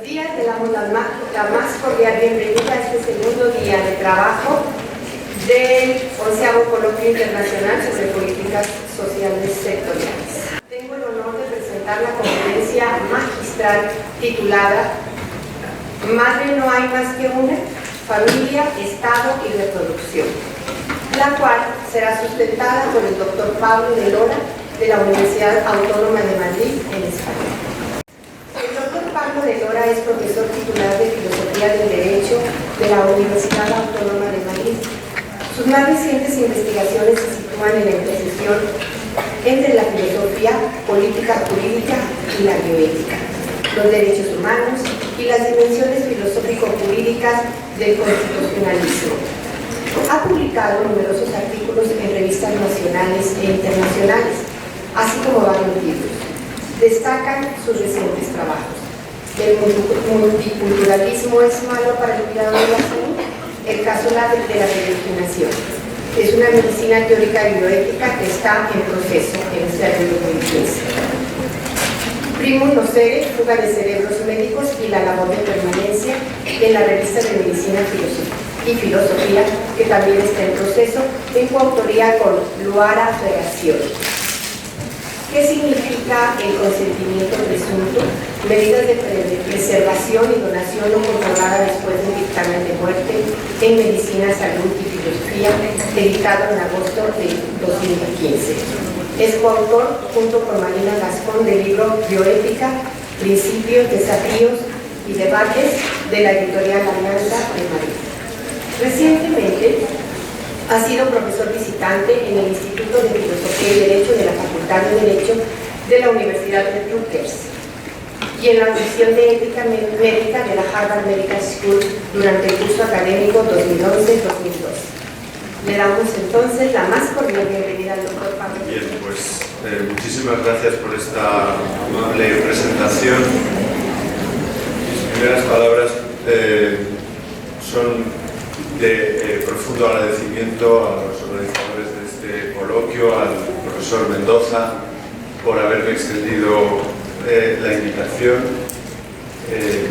Buenos días, le damos la más cordial bienvenida a este segundo día de trabajo del 11º Coloquio Internacional sobre Políticas Sociales Sectoriales. Tengo el honor de presentar la conferencia magistral titulada Madre no hay más que una, familia, Estado y reproducción, la cual será sustentada por el doctor Pablo de Lora de la Universidad Autónoma de Madrid en España. El doctor Pablo de Lora es profesor titular de Filosofía del Derecho de la Universidad Autónoma de Madrid. Sus más recientes investigaciones se sitúan en la intersección entre la filosofía, política jurídica y la bioética, los derechos humanos y las dimensiones filosófico-jurídicas del constitucionalismo. Ha publicado numerosos artículos en revistas nacionales e internacionales, así como varios libros. Destacan sus recientes trabajos. ¿El multiculturalismo es malo para el cuidado de la salud? El caso de la peregrinación. Es una medicina teórica y bioética que está en proceso en este año 2015. Primus nocere, fuga de cerebros médicos y la labor de permanencia en la revista de Medicina y Filosofía, que también está en proceso, en coautoría con Luara Federación. ¿Qué significa el consentimiento presunto? Medidas de preservación y donación no controlada después de un dictamen de muerte en Medicina, Salud y Filosofía, editado en agosto de 2015. Es coautor, junto con Marina Gascón, del libro Bioética, Principios, Desafíos y Debates de la editorial Alianza de Madrid. Recientemente ha sido profesor visitante en el Instituto de Filosofía y Derecho de la Facultad de Derecho de la Universidad de Rutgers y en la División de Ética Médica de la Harvard Medical School durante el curso académico 2011-2012. Le damos entonces la más cordial bienvenida al doctor Pablo. Bien, pues muchísimas gracias por esta amable presentación. Mis primeras palabras son de profundo agradecimiento a los organizadores de este coloquio, al profesor Mendoza, por haberme extendido la invitación.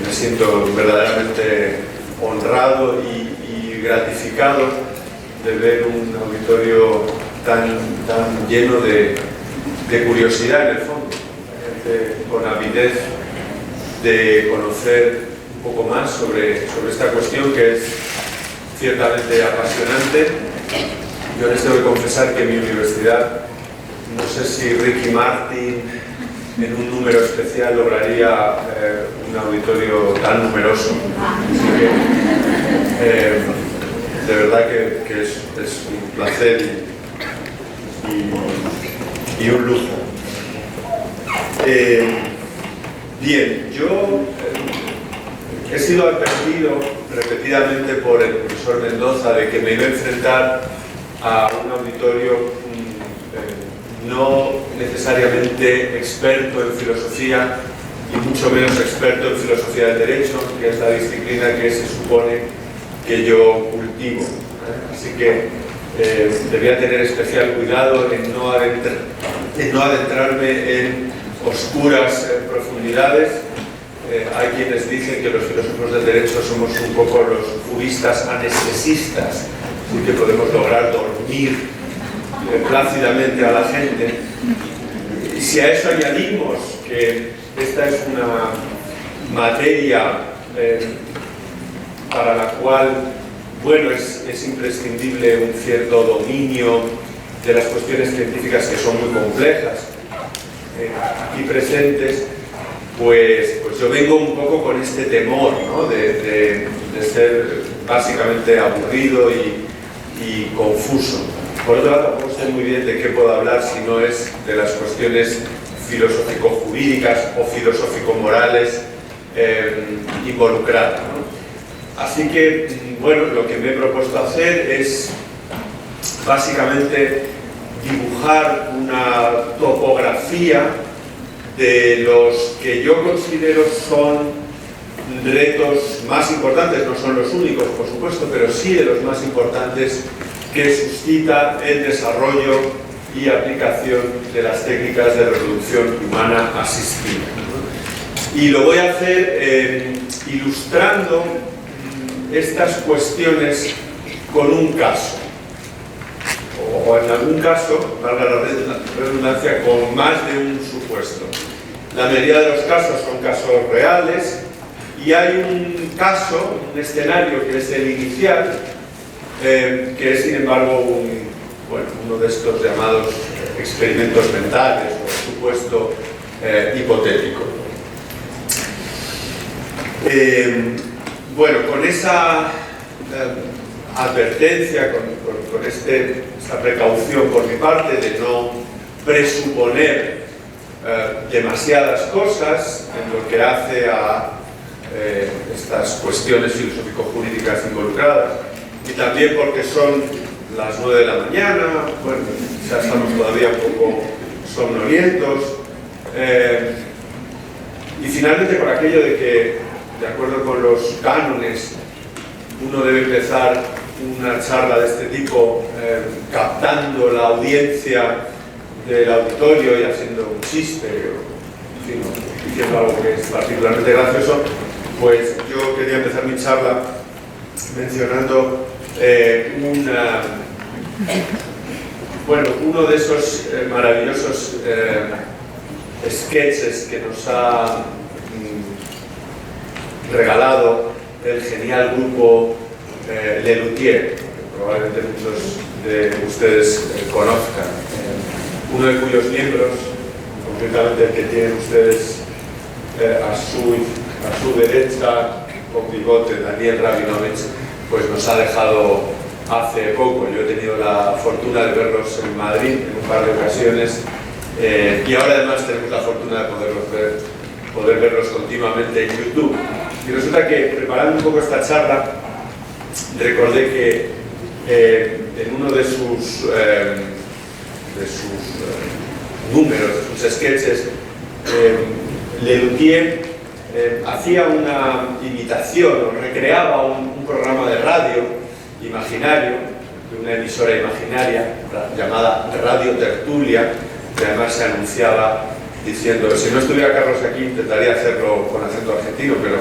Me siento verdaderamente honrado y gratificado de ver un auditorio tan lleno de curiosidad en el fondo, con avidez de conocer un poco más sobre esta cuestión que es ciertamente apasionante. Yo les tengo que confesar que mi universidad, no sé si Ricky Martin en un número especial lograría un auditorio tan numeroso. Así que de verdad que es un placer y un lujo. Bien, yo he sido advertido repetidamente por el profesor Mendoza de que me iba a enfrentar a un auditorio no necesariamente experto en filosofía y mucho menos experto en filosofía del derecho, que es la disciplina que se supone que yo cultivo. Así que debía tener especial cuidado en no adentrarme en oscuras profundidades. Hay quienes dicen que los filósofos del derecho somos un poco los juristas anestesistas, así que podemos lograr dormir plácidamente a la gente. Y si a eso añadimos que esta es una materia para la cual, bueno, es imprescindible un cierto dominio de las cuestiones científicas que son muy complejas aquí presentes, pues yo vengo un poco con este temor, ¿no? de ser básicamente aburrido y confuso. Por otro lado, tampoco sé muy bien de qué puedo hablar si no es de las cuestiones filosófico-jurídicas o filosófico-morales involucradas, ¿no? Así que, bueno, lo que me he propuesto hacer es básicamente dibujar una topografía de los que yo considero son retos más importantes, no son los únicos, por supuesto, pero sí de los más importantes que suscita el desarrollo y aplicación de las técnicas de reproducción humana asistida. Y lo voy a hacer ilustrando estas cuestiones con un caso, o en algún caso, valga la redundancia, con más de un supuesto. La mayoría de los casos son casos reales y hay un caso, un escenario que es el inicial, que es sin embargo uno de estos llamados experimentos mentales o supuesto hipotético. Bueno, con esa advertencia, con esta precaución por mi parte de no presuponer demasiadas cosas en lo que hace a estas cuestiones filosófico-jurídicas involucradas, y también porque son las 9 de la mañana, bueno, ya estamos todavía un poco somnolientos, y finalmente por aquello de que, de acuerdo con los cánones, uno debe empezar una charla de este tipo captando la audiencia del auditorio y haciendo un chiste o, en fin, diciendo algo que es particularmente gracioso. Pues yo quería empezar mi charla mencionando uno de esos maravillosos sketches que nos ha regalado el genial grupo Lelutier, que probablemente muchos de ustedes conozcan. Uno de cuyos miembros, concretamente el que tienen ustedes a su derecha, con bigote, Daniel Rabinovich, pues nos ha dejado hace poco. Yo he tenido la fortuna de verlos en Madrid en un par de ocasiones, y ahora además tenemos la fortuna de poder verlos continuamente en YouTube. Y resulta que, preparando un poco esta charla, recordé que en uno de sus números, de sus sketches, Lelutier hacía una imitación o recreaba un programa de radio imaginario, de una emisora imaginaria llamada Radio Tertulia, que además se anunciaba diciendo: si no estuviera Carlos aquí intentaría hacerlo con acento argentino, pero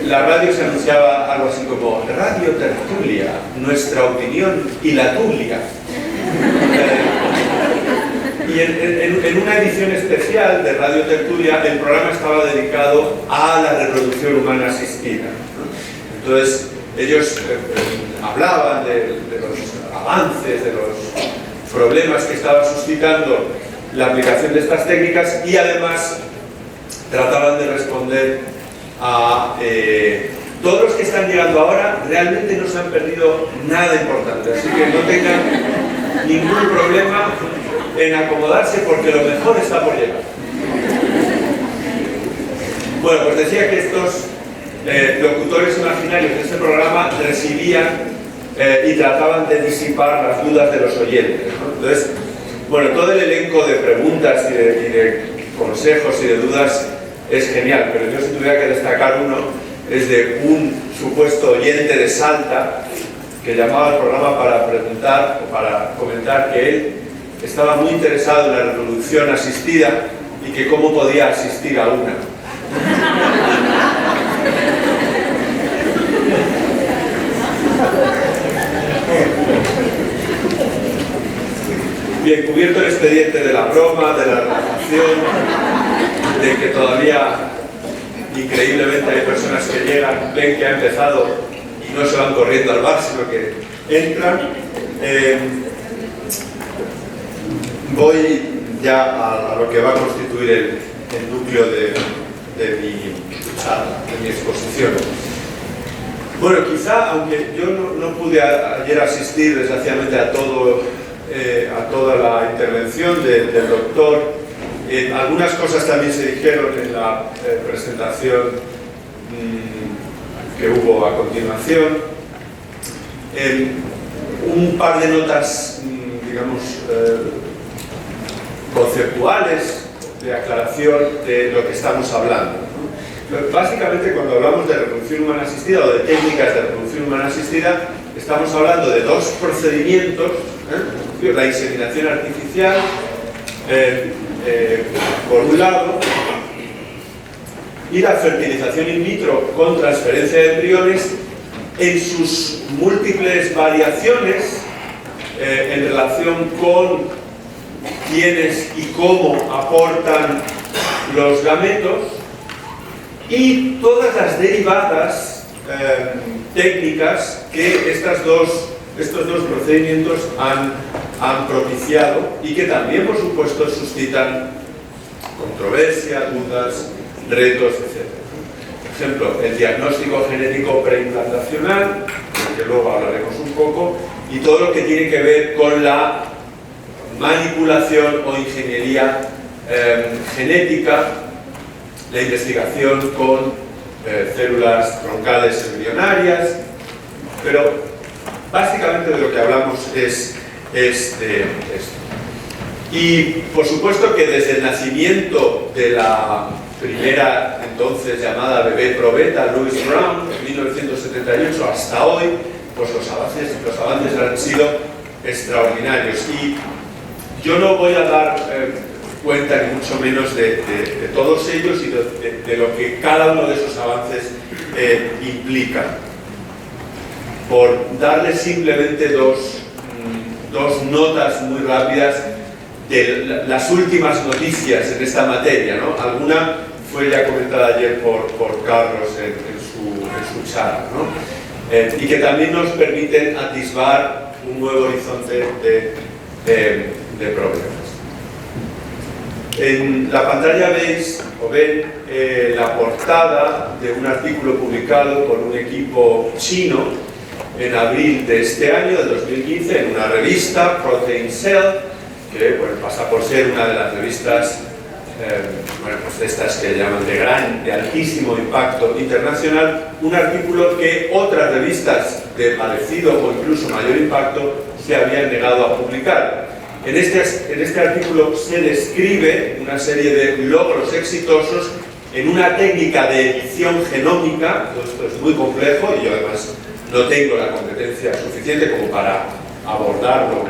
la radio se anunciaba algo así como Radio Tertulia, nuestra opinión y la tulia. Y en una edición especial de Radio Tertulia el programa estaba dedicado a la reproducción humana asistida, ¿no? Entonces ellos hablaban de los avances, de los problemas que estaba suscitando la aplicación de estas técnicas, y además trataban de responder a todos los que están llegando ahora realmente no se han perdido nada importante, así que no tengan ningún problema en acomodarse porque lo mejor está por llegar. Bueno, pues decía que estos locutores imaginarios de este programa recibían y trataban de disipar las dudas de los oyentes, ¿no? Entonces, bueno, todo el elenco de preguntas y de consejos y de dudas es genial, pero yo si tuviera que destacar uno es de un supuesto oyente de Salta que llamaba al programa para preguntar o para comentar que él estaba muy interesado en la reproducción asistida y que cómo podía asistir a una. Bien, cubierto el expediente de la broma, de la relajación, de que todavía increíblemente hay personas que llegan, ven que ha empezado y no se van corriendo al bar, sino que entran. Voy ya a lo que va a constituir el núcleo de mi charla, de mi exposición. Bueno, quizá, aunque yo no pude ayer asistir desgraciadamente a toda la intervención del doctor, algunas cosas también se dijeron en la presentación que hubo a continuación. Un par de notas, digamos, conceptuales de aclaración de lo que estamos hablando, ¿no? Básicamente, cuando hablamos de reproducción humana asistida o de técnicas de reproducción humana asistida, estamos hablando de dos procedimientos, la inseminación artificial por un lado, y la fertilización in vitro con transferencia de embriones en sus múltiples variaciones en relación con quiénes y cómo aportan los gametos, y todas las derivadas técnicas que estos dos procedimientos han propiciado y que también, por supuesto, suscitan controversia, dudas, retos, etc. Por ejemplo, el diagnóstico genético preimplantacional, del que luego hablaremos un poco, y todo lo que tiene que ver con la manipulación o ingeniería genética, la investigación con células troncales embrionarias, pero básicamente de lo que hablamos es de esto. Y por supuesto que desde el nacimiento de la primera entonces llamada bebé probeta, Louise Brown, en 1978 hasta hoy, pues los avances han sido extraordinarios. Y yo no voy a dar cuenta ni mucho menos de todos ellos y de lo que cada uno de esos avances implica. Por darles simplemente dos notas muy rápidas de las últimas noticias en esta materia, ¿no? Alguna fue ya comentada ayer por Carlos en su charla, ¿no? Y que también nos permiten atisbar un nuevo horizonte de problemas. En la pantalla ven la portada de un artículo publicado por un equipo chino en abril de este año, del 2015, en una revista, Protein Cell, que bueno, pasa por ser una de las revistas pues de estas que llaman de altísimo impacto internacional, un artículo que otras revistas de parecido o incluso mayor impacto se habían negado a publicar. En este artículo se describe una serie de logros exitosos en una técnica de edición genómica. Todo esto es muy complejo y yo además no tengo la competencia suficiente como para abordarlo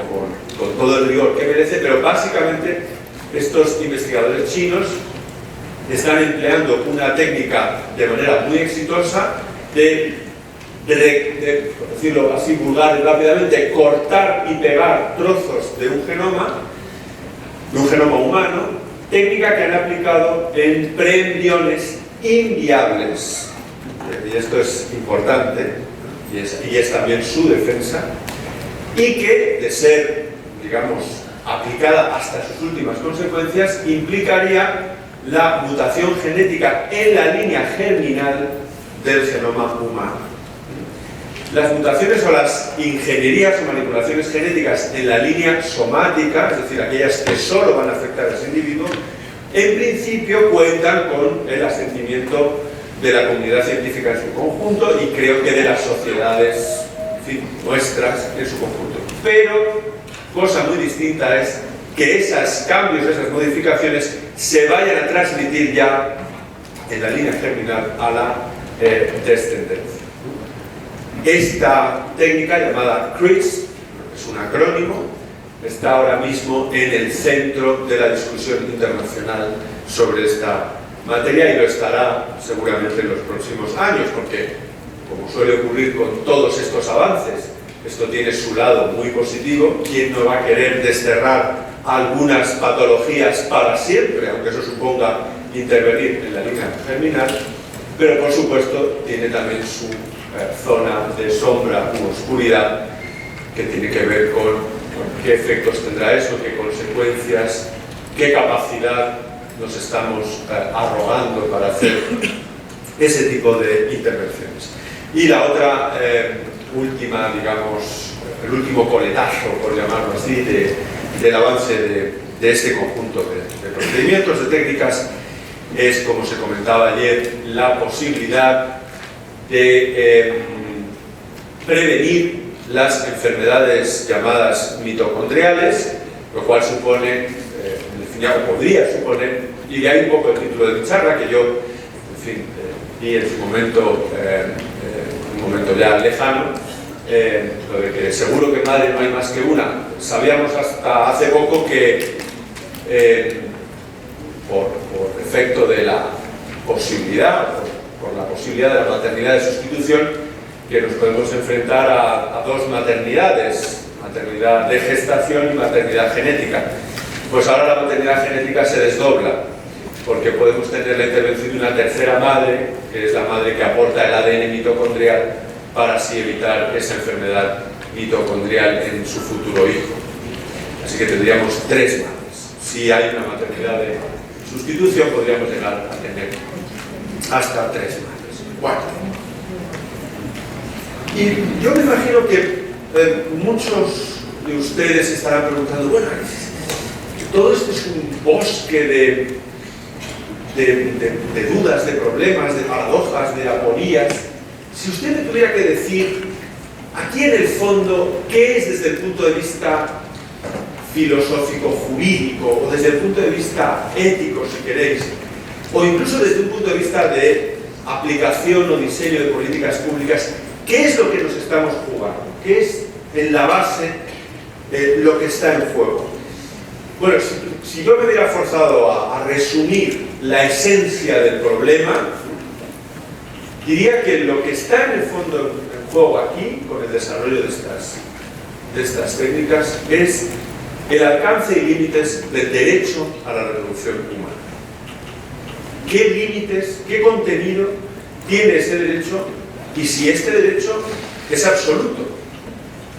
con todo el rigor que merece, pero básicamente estos investigadores chinos están empleando una técnica de manera muy exitosa de, por decirlo así vulgar y rápidamente, cortar y pegar trozos de un genoma humano, técnica que han aplicado en preembriones inviables. Y esto es importante, y es también su defensa, y que, de ser, digamos, aplicada hasta sus últimas consecuencias, implicaría la mutación genética en la línea germinal del genoma humano. Las mutaciones o las ingenierías o manipulaciones genéticas en la línea somática, es decir, aquellas que solo van a afectar a ese individuo, en principio cuentan con el asentimiento de la comunidad científica en su conjunto y creo que de las sociedades, en fin, nuestras en su conjunto. Pero, cosa muy distinta es que esos cambios, esas modificaciones se vayan a transmitir ya en la línea germinal a la descendencia. Esta técnica llamada CRISP, es un acrónimo, está ahora mismo en el centro de la discusión internacional sobre esta materia y lo estará seguramente en los próximos años, porque, como suele ocurrir con todos estos avances, esto tiene su lado muy positivo. ¿Quién no va a querer desterrar algunas patologías para siempre, aunque eso suponga intervenir en la línea germinal? Pero, por supuesto, tiene también su zona de sombra u oscuridad que tiene que ver con qué efectos tendrá eso, qué consecuencias, qué capacidad nos estamos arrogando para hacer ese tipo de intervenciones. Y la otra última, digamos, el último coletazo, por llamarlo así, del avance de este conjunto de procedimientos, de técnicas, es, como se comentaba ayer, la posibilidad de prevenir las enfermedades llamadas mitocondriales, lo cual supone, podría suponer, y de ahí un poco el título de mi charla, que yo, en fin, vi en su momento, un momento ya lejano, lo de que seguro que madre no hay más que una. Sabíamos hasta hace poco que por efecto de la posibilidad, por la posibilidad de la maternidad de sustitución, que nos podemos enfrentar a dos maternidades, maternidad de gestación y maternidad genética. Pues ahora la maternidad genética se desdobla, porque podemos tener la intervención de una tercera madre, que es la madre que aporta el ADN mitocondrial, para así evitar esa enfermedad mitocondrial en su futuro hijo. Así que tendríamos 3 madres. Si hay una maternidad de sustitución, podríamos llegar a tener hasta 3 madres, 4. Y yo me imagino que muchos de ustedes estarán preguntando, bueno, todo esto es un bosque de dudas, de problemas, de paradojas, de aporías. Si usted me tuviera que decir, aquí en el fondo, ¿qué es desde el punto de vista filosófico, jurídico, o desde el punto de vista ético, si queréis, o incluso desde un punto de vista de aplicación o diseño de políticas públicas, ¿qué es lo que nos estamos jugando? ¿Qué es en la base lo que está en juego? Bueno, si yo me hubiera forzado a resumir la esencia del problema, diría que lo que está en el fondo en juego aquí, con el desarrollo de estas técnicas, es el alcance y límites del derecho a la reproducción humana. ¿Qué límites, qué contenido tiene ese derecho? Y si este derecho es absoluto,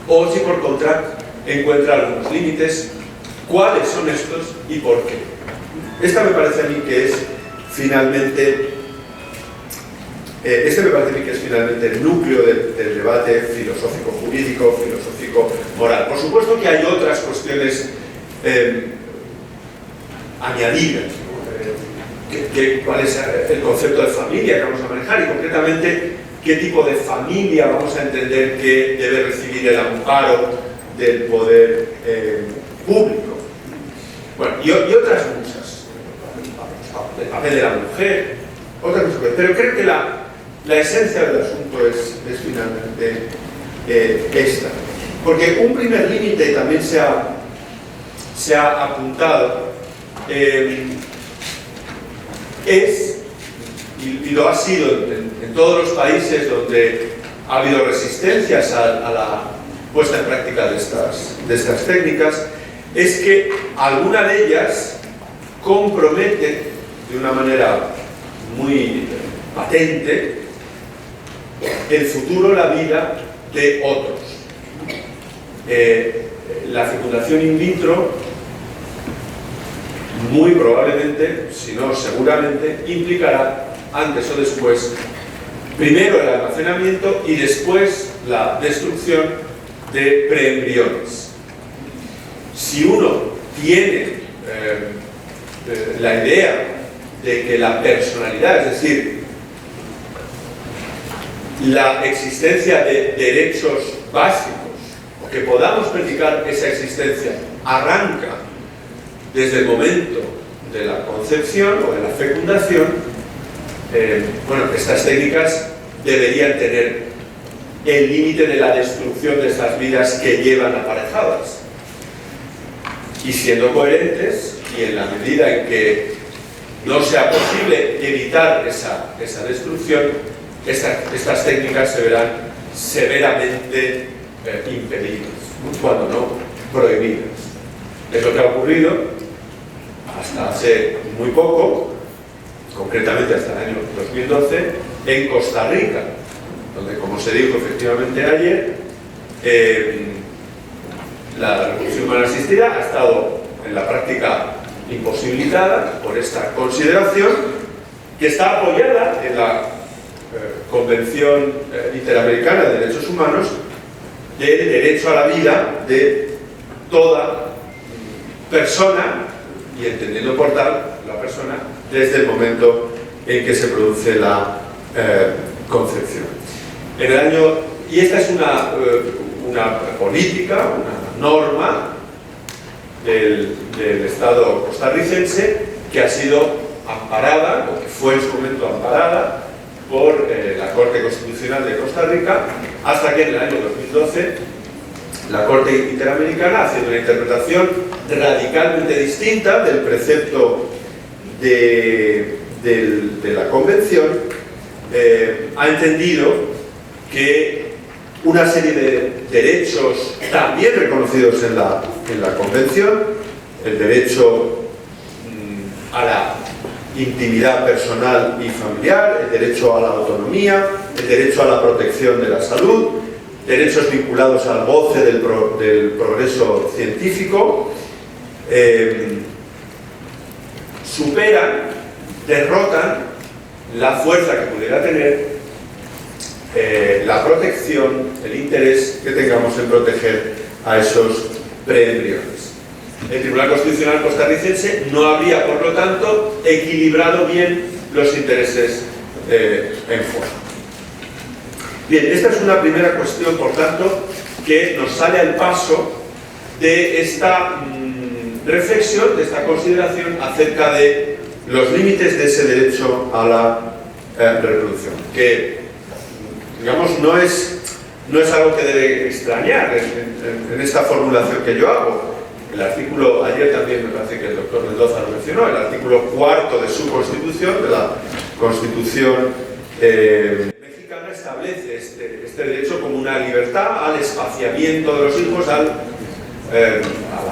o si por contra encuentra algunos límites, ¿cuáles son estos y por qué? Esta me parece a mí que es finalmente el núcleo del debate filosófico-jurídico, filosófico-moral. Por supuesto que hay otras cuestiones añadidas, ¿no? ¿Cuál es el concepto de familia que vamos a manejar? Y concretamente, ¿qué tipo de familia vamos a entender que debe recibir el amparo del poder público? Bueno, y otras muchas. El papel de la mujer, otras muchas cosas. Pero creo que la esencia del asunto es finalmente esta. Porque un primer límite también se ha apuntado, es, y lo ha sido en todos los países donde ha habido resistencias a la puesta en práctica de estas técnicas, es que alguna de ellas compromete de una manera muy patente el futuro, la vida de otros. La fecundación in vitro muy probablemente, si no seguramente, implicará antes o después primero el almacenamiento y después la destrucción de preembriones. Si uno tiene la idea de que la personalidad, es decir, la existencia de derechos básicos, o que podamos predicar esa existencia, arranca desde el momento de la concepción o de la fecundación, bueno, estas técnicas deberían tener el límite de la destrucción de estas vidas que llevan aparejadas. Y siendo coherentes, y en la medida en que no sea posible evitar esa destrucción, estas técnicas se verán severamente impedidas, cuando no prohibidas. Es lo que ha ocurrido hasta hace muy poco, concretamente hasta el año 2012, en Costa Rica, donde, como se dijo efectivamente ayer, la reproducción humana asistida ha estado en la práctica imposibilitada por esta consideración, que está apoyada en la Convención Interamericana de Derechos Humanos, del derecho a la vida de toda persona, y entendiendo por tal la persona desde el momento en que se produce la concepción. Y esta es una política, una norma del Estado costarricense que ha sido amparada, o que fue en su momento amparada, por la Corte Constitucional de Costa Rica, hasta que en el año 2012 la Corte Interamericana, haciendo una interpretación radicalmente distinta del precepto de la Convención ha entendido que una serie de derechos también reconocidos en la Convención, el derecho a la intimidad personal y familiar, el derecho a la autonomía, el derecho a la protección de la salud, derechos vinculados al goce del progreso científico, superan, derrotan la fuerza que pudiera tener la protección, el interés que tengamos en proteger a esos preembriones. El Tribunal Constitucional costarricense no habría, por lo tanto, equilibrado bien los intereses en juego. Bien, esta es una primera cuestión, por tanto, que nos sale al paso de esta reflexión, de esta consideración acerca de los límites de ese derecho a la reproducción, que, digamos, no es algo que debe extrañar en esta formulación que yo hago. El artículo, ayer también me parece que el doctor Mendoza lo mencionó, el artículo 4º de su Constitución, de la Constitución mexicana, establece este derecho como una libertad al espaciamiento de los hijos, a la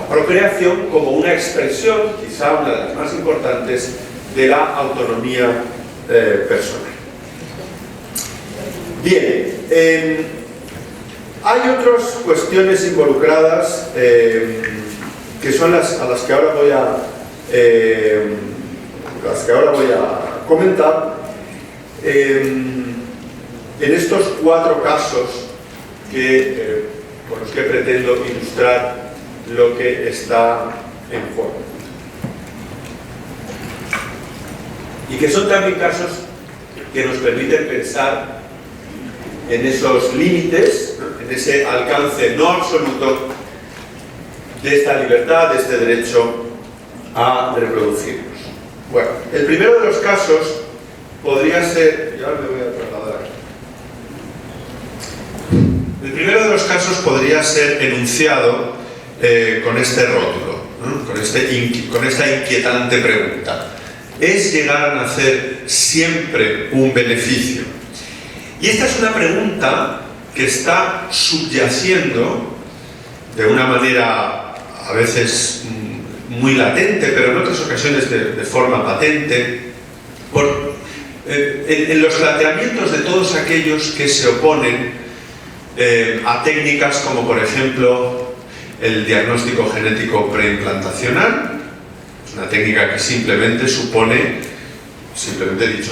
procreación, como una expresión, quizá una de las más importantes, de la autonomía personal. Bien, hay otras cuestiones involucradas que son a las que ahora voy a comentar en estos 4 casos con los que pretendo ilustrar lo que está en juego. Y que son también casos que nos permiten pensar en esos límites, en ese alcance no absoluto de esta libertad, de este derecho a reproducirnos. Bueno, el primero de los casos podría ser... Ya me voy a trasladar aquí. El primero de los casos podría ser enunciado con este rótulo, ¿no? con esta inquietante pregunta. ¿Es llegar a nacer siempre un beneficio? Y esta es una pregunta que está subyaciendo de una manera a veces muy latente, pero en otras ocasiones de forma patente, en los planteamientos de todos aquellos que se oponen a técnicas como, por ejemplo, el diagnóstico genético preimplantacional. Es una técnica que simplemente dicho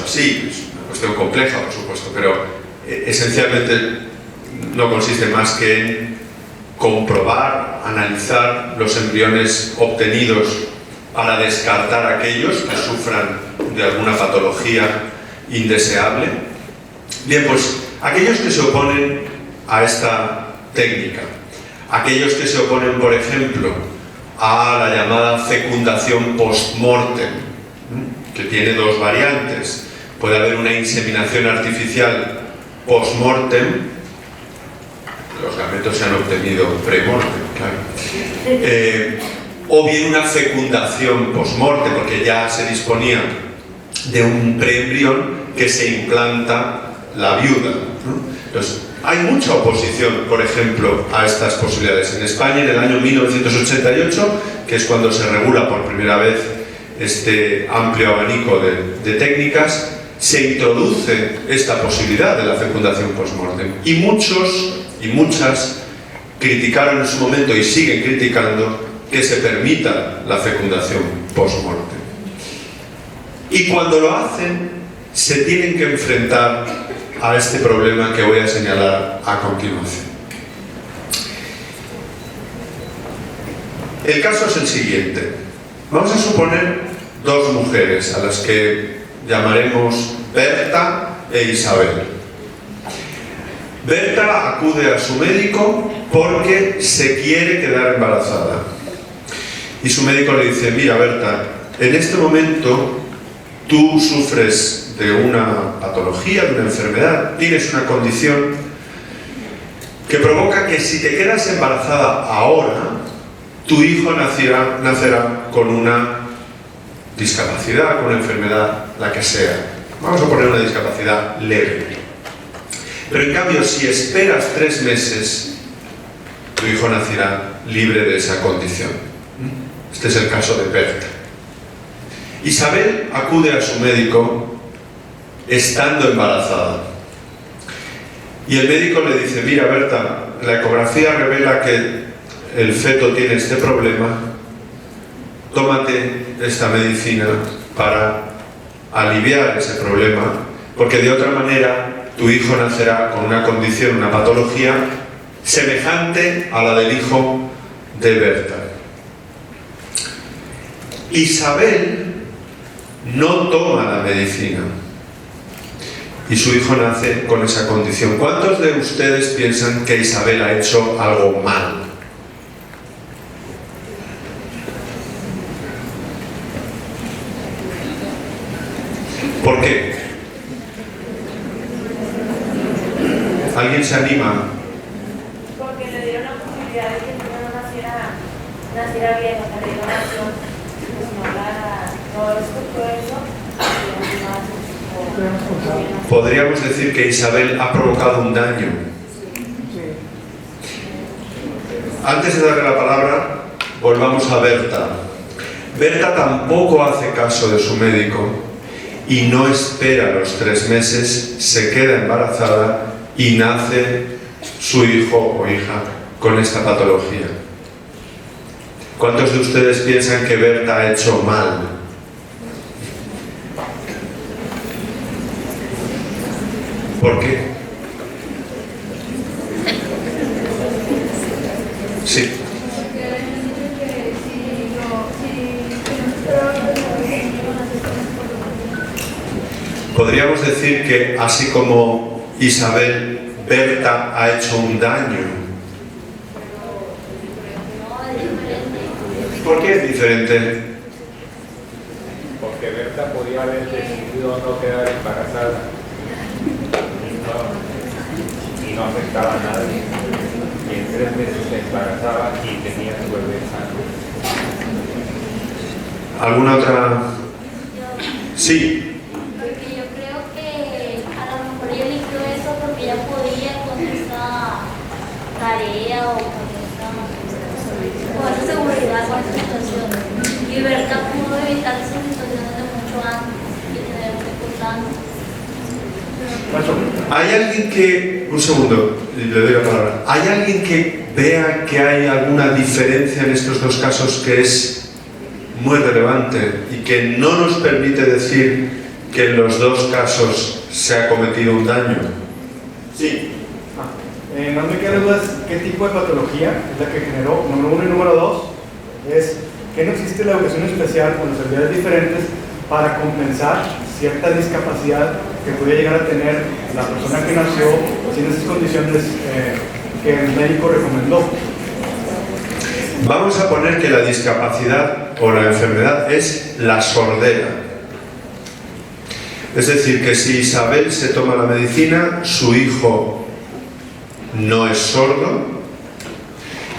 así, es una cuestión compleja, por supuesto, pero esencialmente no consiste más que en comprobar, analizar los embriones obtenidos para descartar aquellos que sufran de alguna patología indeseable. Bien, pues aquellos que se oponen a esta técnica, aquellos que se oponen, por ejemplo, a la llamada fecundación post-mortem, que tiene 2 variantes. Puede haber una inseminación artificial post-mortem, los gametos se han obtenido pre-mortem, claro. O bien una fecundación post-mortem, porque ya se disponía de un preembrión que se implanta la viuda, ¿no? Entonces, hay mucha oposición, por ejemplo, a estas posibilidades. En España, en el año 1988, que es cuando se regula por primera vez este amplio abanico de técnicas, se introduce esta posibilidad de la fecundación post-mortem. Y muchos y muchas criticaron en su momento y siguen criticando que se permita la fecundación post-mortem. Y cuando lo hacen, se tienen que enfrentar a este problema que voy a señalar a continuación. El caso es el siguiente. Vamos a suponer 2 mujeres a las que llamaremos Berta e Isabel. Berta acude a su médico porque se quiere quedar embarazada. Y su médico le dice: mira, Berta, en este momento tú sufres de una patología, de una enfermedad, tienes una condición que provoca que si te quedas embarazada ahora, tu hijo nacerá con una discapacidad, con una enfermedad, la que sea. Vamos a poner una discapacidad leve. Pero en cambio, si esperas 3 meses, tu hijo nacerá libre de esa condición. Este es el caso de Berta. Isabel acude a su médico estando embarazada. Y el médico le dice: mira, Berta, la ecografía revela que el feto tiene este problema, tómate esta medicina para aliviar ese problema, porque de otra manera tu hijo nacerá con una condición, una patología semejante a la del hijo de Berta. Isabel no toma la medicina y su hijo nace con esa condición. ¿Cuántos de ustedes piensan que Isabel ha hecho algo mal? ¿Por qué? ¿Alguien se anima? Porque le dieron la posibilidad de que el niño no naciera bien, o sea, le dieron la opción, pues no hablara, no escuchó eso, y Podríamos decir que Isabel ha provocado un daño. Antes de darle la palabra, volvamos a Berta. Berta tampoco hace caso de su médico y no espera los 3 meses, se queda embarazada y nace su hijo o hija con esta patología. ¿Cuántos de ustedes piensan que Berta ha hecho mal? ¿Por qué? Sí. Podríamos decir que así como Isabel, Berta ha hecho un daño. ¿Por qué es diferente? Porque Berta podía haber decidido no quedar embarazada y no afectaba a nadie. Y en 3 meses se embarazaba y tenía su bebé sano. ¿Alguna otra? Sí. Porque yo creo que a lo mejor ella eligió eso porque ella podía con esa tarea o con esa seguridad, con esa situación. Y Berta pudo evitar esas situaciones de mucho antes y tener dificultades. ¿Hay alguien que, un segundo, le doy la palabra, ¿hay alguien que vea que hay alguna diferencia en estos 2 casos que es muy relevante y que no nos permite decir que en los 2 casos se ha cometido un daño? Sí. No me queda dudas qué tipo de patología es la que generó, número 1 y número 2, es que no existe la educación especial con las habilidades diferentes para compensar cierta discapacidad que podía llegar a tener la persona que nació sin esas condiciones que el médico recomendó. Vamos a poner que la discapacidad o la enfermedad es la sordera. Es decir, que si Isabel se toma la medicina, su hijo no es sordo,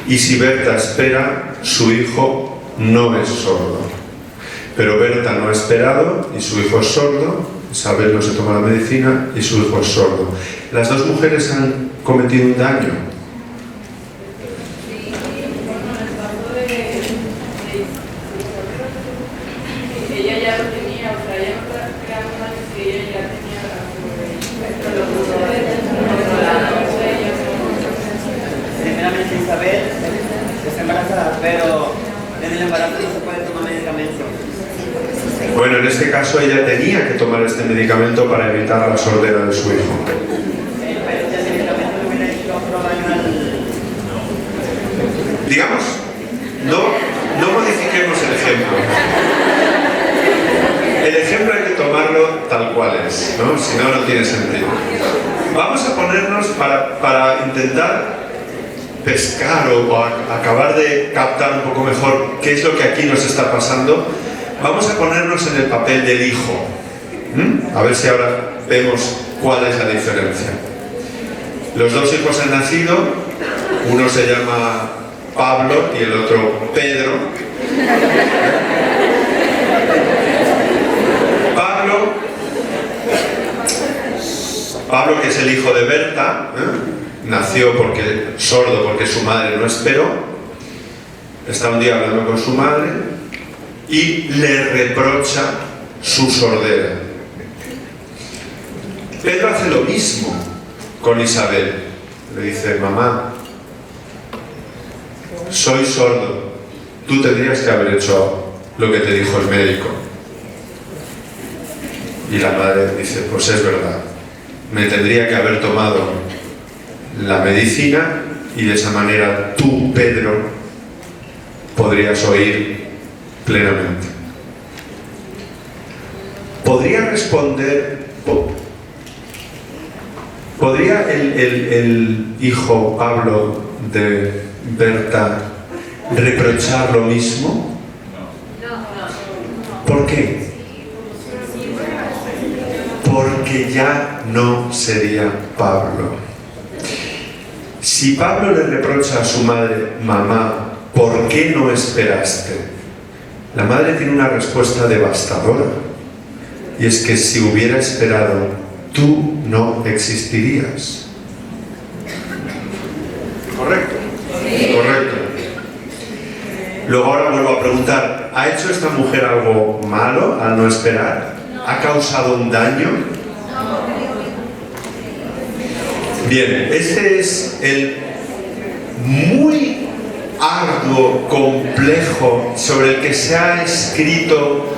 y si Berta espera, su hijo no es sordo. Pero Berta no ha esperado y su hijo es sordo, Isabel no se toma la medicina y su hijo es sordo. Las 2 mujeres han cometido un daño. ella ya lo tenía, o sea, ella no está creando mal, que ella ya tenía Primeramente Isabel está embarazada, pero en el embarazo no se puede tomar medicamento. Bueno, en este caso ella tenía que tomar este medicamento para evitar la sordera de su hijo. Pero ese medicamento le hubiera hecho otro daño al... Digamos, no modifiquemos el ejemplo. El ejemplo hay que tomarlo tal cual es, ¿no? Si no, no tiene sentido. Vamos a ponernos para intentar pescar o acabar de captar un poco mejor qué es lo que aquí nos está pasando. Vamos a ponernos en el papel del hijo. A ver si ahora vemos cuál es la diferencia. Los 2 hijos han nacido, uno se llama Pablo y el otro Pedro. Pablo, que es el hijo de Berta, nació sordo porque su madre no esperó, está un día hablando con su madre y le reprocha su sordera. Pedro hace lo mismo con Isabel. Le dice: mamá, soy sordo, tú tendrías que haber hecho lo que te dijo el médico. Y la madre dice: pues es verdad, me tendría que haber tomado la medicina y de esa manera tú, Pedro, podrías oír plenamente. ¿Podría responder? ¿Podría el hijo Pablo de Berta reprochar lo mismo? ¿Por qué? Porque ya no sería Pablo. Si Pablo le reprocha a su madre: mamá, ¿por qué no esperaste? La madre tiene una respuesta devastadora, y es que si hubiera esperado, tú no existirías. ¿Correcto? Sí. Correcto. Luego ahora vuelvo a preguntar: ¿ha hecho esta mujer algo malo al no esperar? ¿Ha causado un daño? Bien, este es el muy arduo, complejo, sobre el que se ha escrito,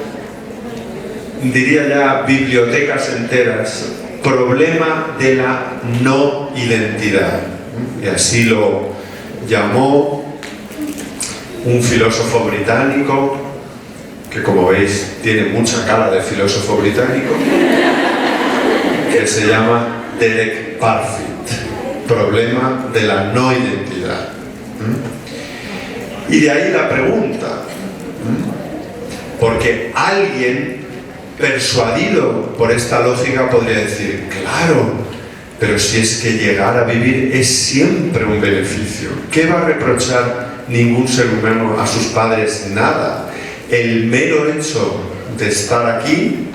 diría ya, bibliotecas enteras, problema de la no identidad. Y así lo llamó un filósofo británico, que como veis tiene mucha cara de filósofo británico, que se llama Derek Parfit. Problema de la no identidad. Y de ahí la pregunta, porque alguien persuadido por esta lógica podría decir: claro, pero si es que llegar a vivir es siempre un beneficio, ¿qué va a reprochar ningún ser humano a sus padres? Nada. El mero hecho de estar aquí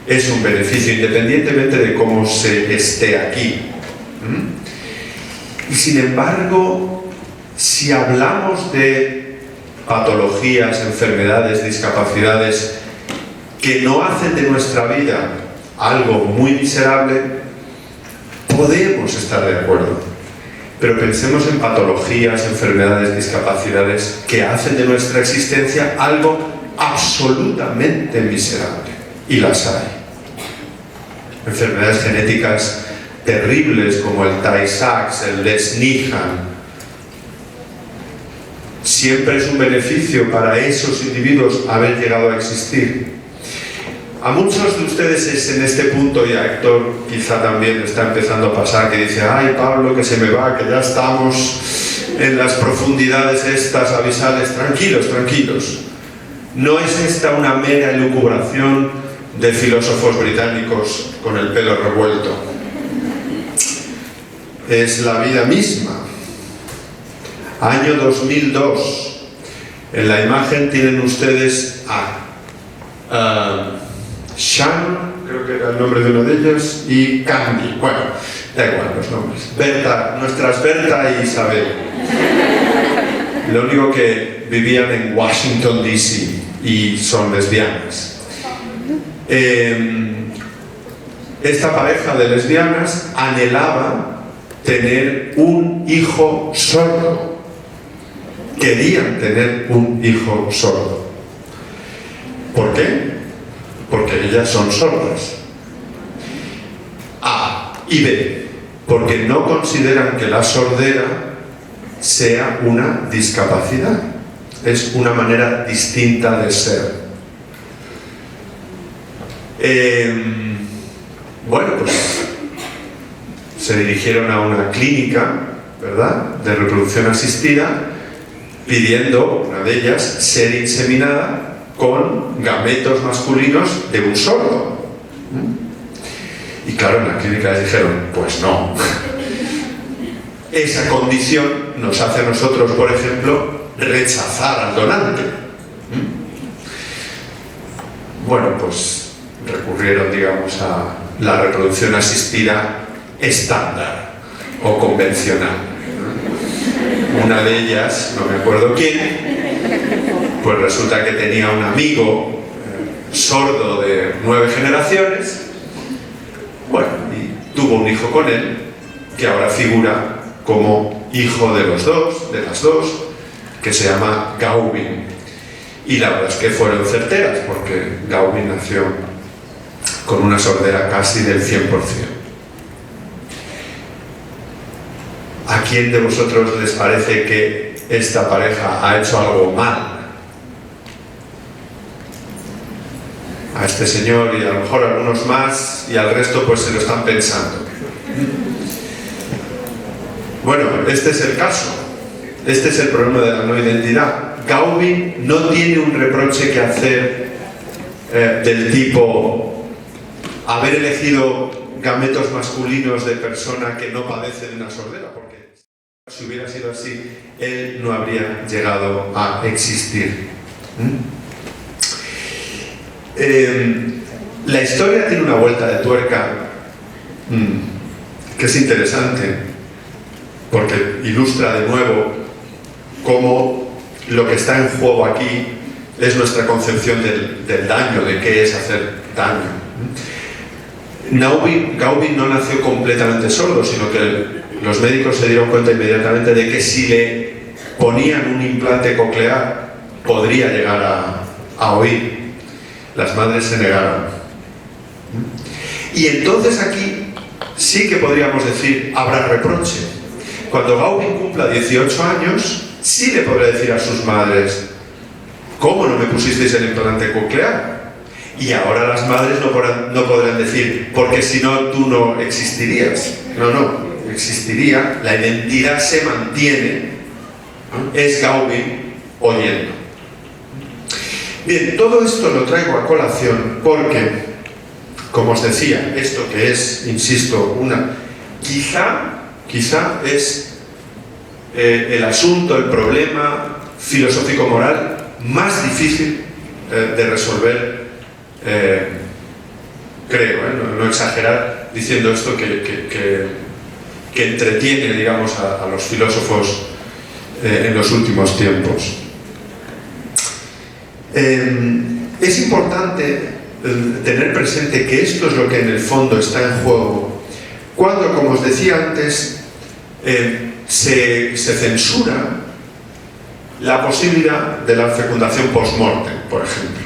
es un beneficio, independientemente de cómo se esté aquí. Y sin embargo, si hablamos de patologías, enfermedades, discapacidades que no hacen de nuestra vida algo muy miserable, podemos estar de acuerdo. Pero pensemos en patologías, enfermedades, discapacidades que hacen de nuestra existencia algo absolutamente miserable. Y las hay. Enfermedades genéticas terribles como el Tay-Sachs, el Lesch-Nyhan. Siempre es un beneficio para esos individuos haber llegado a existir. A muchos de ustedes es en este punto, y a Héctor quizá también está empezando a pasar, que dice: ay, Pablo, que se me va, que ya estamos en las profundidades estas abisales. Tranquilos, tranquilos. No es esta una mera elucubración de filósofos británicos con el pelo revuelto. Es la vida misma. Año 2002. En la imagen tienen ustedes a Shannon, creo que era el nombre de una de ellas, y Candy. Bueno, da igual los nombres. Berta, nuestras Berta y Isabel. Lo único que vivían en Washington, D.C. y son lesbianas. Esta pareja de lesbianas anhelaba tener un hijo sordo. Querían tener un hijo sordo. ¿Por qué? Porque ellas son sordas. A y B, porque no consideran que la sordera sea una discapacidad. Es una manera distinta de ser. Bueno, pues se dirigieron a una clínica, ¿verdad?, de reproducción asistida, pidiendo, una de ellas, ser inseminada con gametos masculinos de un sordo. Y claro, en la clínica les dijeron: pues no. Esa condición nos hace a nosotros, por ejemplo, rechazar al donante. Bueno, pues recurrieron, digamos, a la reproducción asistida estándar o convencional. Una de ellas, no me acuerdo quién, pues resulta que tenía un amigo sordo de 9 generaciones, bueno, y tuvo un hijo con él, que ahora figura como hijo de las dos, que se llama Gaubin. Y la verdad es que fueron certeras, porque Gaubin nació con una sordera casi del 100%. ¿A quién de vosotros les parece que esta pareja ha hecho algo mal? A este señor y a lo mejor a algunos más, y al resto pues se lo están pensando. Bueno, este es el caso. Este es el problema de la no identidad. Gaubin no tiene un reproche que hacer del tipo haber elegido gametos masculinos de persona que no padece de una sordera, porque si hubiera sido así, él no habría llegado a existir. La historia tiene una vuelta de tuerca que es interesante, porque ilustra de nuevo cómo lo que está en juego aquí es nuestra concepción del daño, de qué es hacer daño. Gaubin no nació completamente sordo, sino que los médicos se dieron cuenta inmediatamente de que si le ponían un implante coclear podría llegar a oír. Las madres se negaron. Y entonces aquí sí que podríamos decir, habrá reproche. Cuando Gaubin cumpla 18 años, sí le podrá decir a sus madres, ¿cómo no me pusisteis el implante coclear? Y ahora las madres no podrán decir, porque si no tú no existirías. No, existiría, la identidad se mantiene, es Gaubin oyendo. Bien, todo esto lo traigo a colación porque, como os decía, esto que es, insisto, quizá es el asunto, el problema filosófico-moral más difícil de resolver, creo, no exagerar diciendo esto que entretiene, digamos, a los filósofos en los últimos tiempos. Es importante tener presente que esto es lo que en el fondo está en juego cuando, como os decía antes, se censura la posibilidad de la fecundación post-mortem, por ejemplo,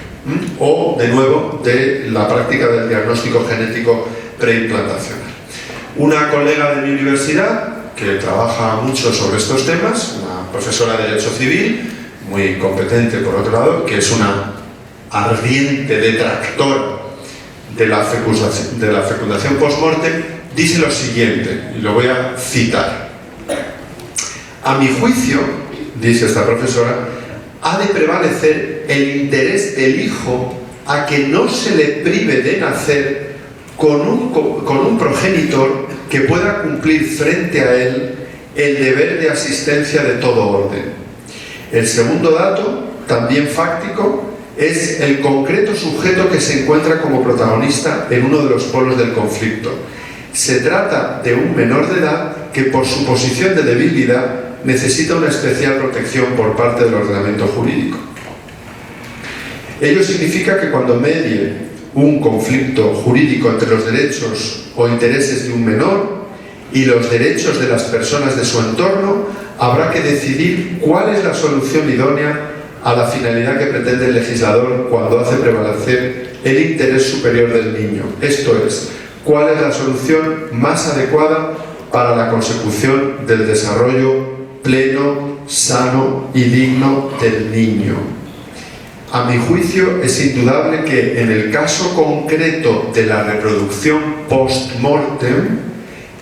o, de nuevo, de la práctica del diagnóstico genético preimplantacional. Una colega de mi universidad, que trabaja mucho sobre estos temas, una profesora de Derecho Civil, muy competente por otro lado, que es una ardiente detractora de la fecundación post-mortem, dice lo siguiente, y lo voy a citar. A mi juicio, dice esta profesora, ha de prevalecer el interés del hijo a que no se le prive de nacer con un progenitor que pueda cumplir frente a él el deber de asistencia de todo orden. El segundo dato, también fáctico, es el concreto sujeto que se encuentra como protagonista en uno de los polos del conflicto. Se trata de un menor de edad que, por su posición de debilidad, necesita una especial protección por parte del ordenamiento jurídico. Ello significa que cuando medie un conflicto jurídico entre los derechos o intereses de un menor y los derechos de las personas de su entorno, habrá que decidir cuál es la solución idónea a la finalidad que pretende el legislador cuando hace prevalecer el interés superior del niño. Esto es, cuál es la solución más adecuada para la consecución del desarrollo pleno, sano y digno del niño. A mi juicio, es indudable que en el caso concreto de la reproducción post-mortem,